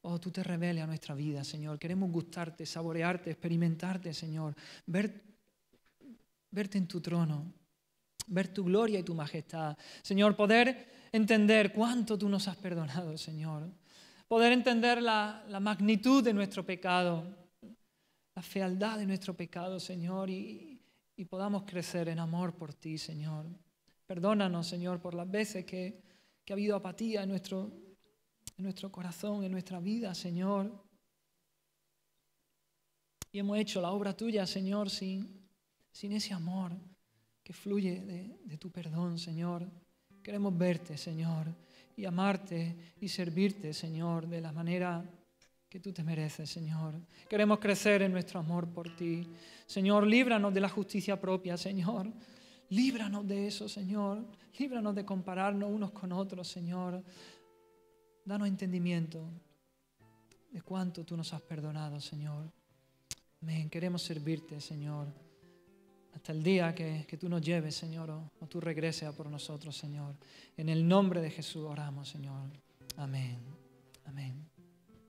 oh, tú te reveles a nuestra vida, Señor. Queremos gustarte, saborearte, experimentarte, Señor. Verte en tu trono. Ver tu gloria y tu majestad. Señor, poder entender cuánto tú nos has perdonado, Señor. Poder entender la magnitud de nuestro pecado, la fealdad de nuestro pecado, Señor, y podamos crecer en amor por ti, Señor. Perdónanos, Señor, por las veces que ha habido apatía en nuestro corazón, en nuestra vida, Señor. Y hemos hecho la obra tuya, Señor, sin ese amor que fluye de tu perdón, Señor. Queremos verte, Señor, y amarte y servirte, Señor, de la manera que tú te mereces, Señor. Queremos crecer en nuestro amor por ti. Señor, líbranos de la justicia propia, Señor. Líbranos de eso, Señor. Líbranos de compararnos unos con otros, Señor. Danos entendimiento de cuánto tú nos has perdonado, Señor. Amén. Queremos servirte, Señor, hasta el día que tú nos lleves, Señor, o tú regreses a por nosotros, Señor. En el nombre de Jesús oramos, Señor. Amén. Amén.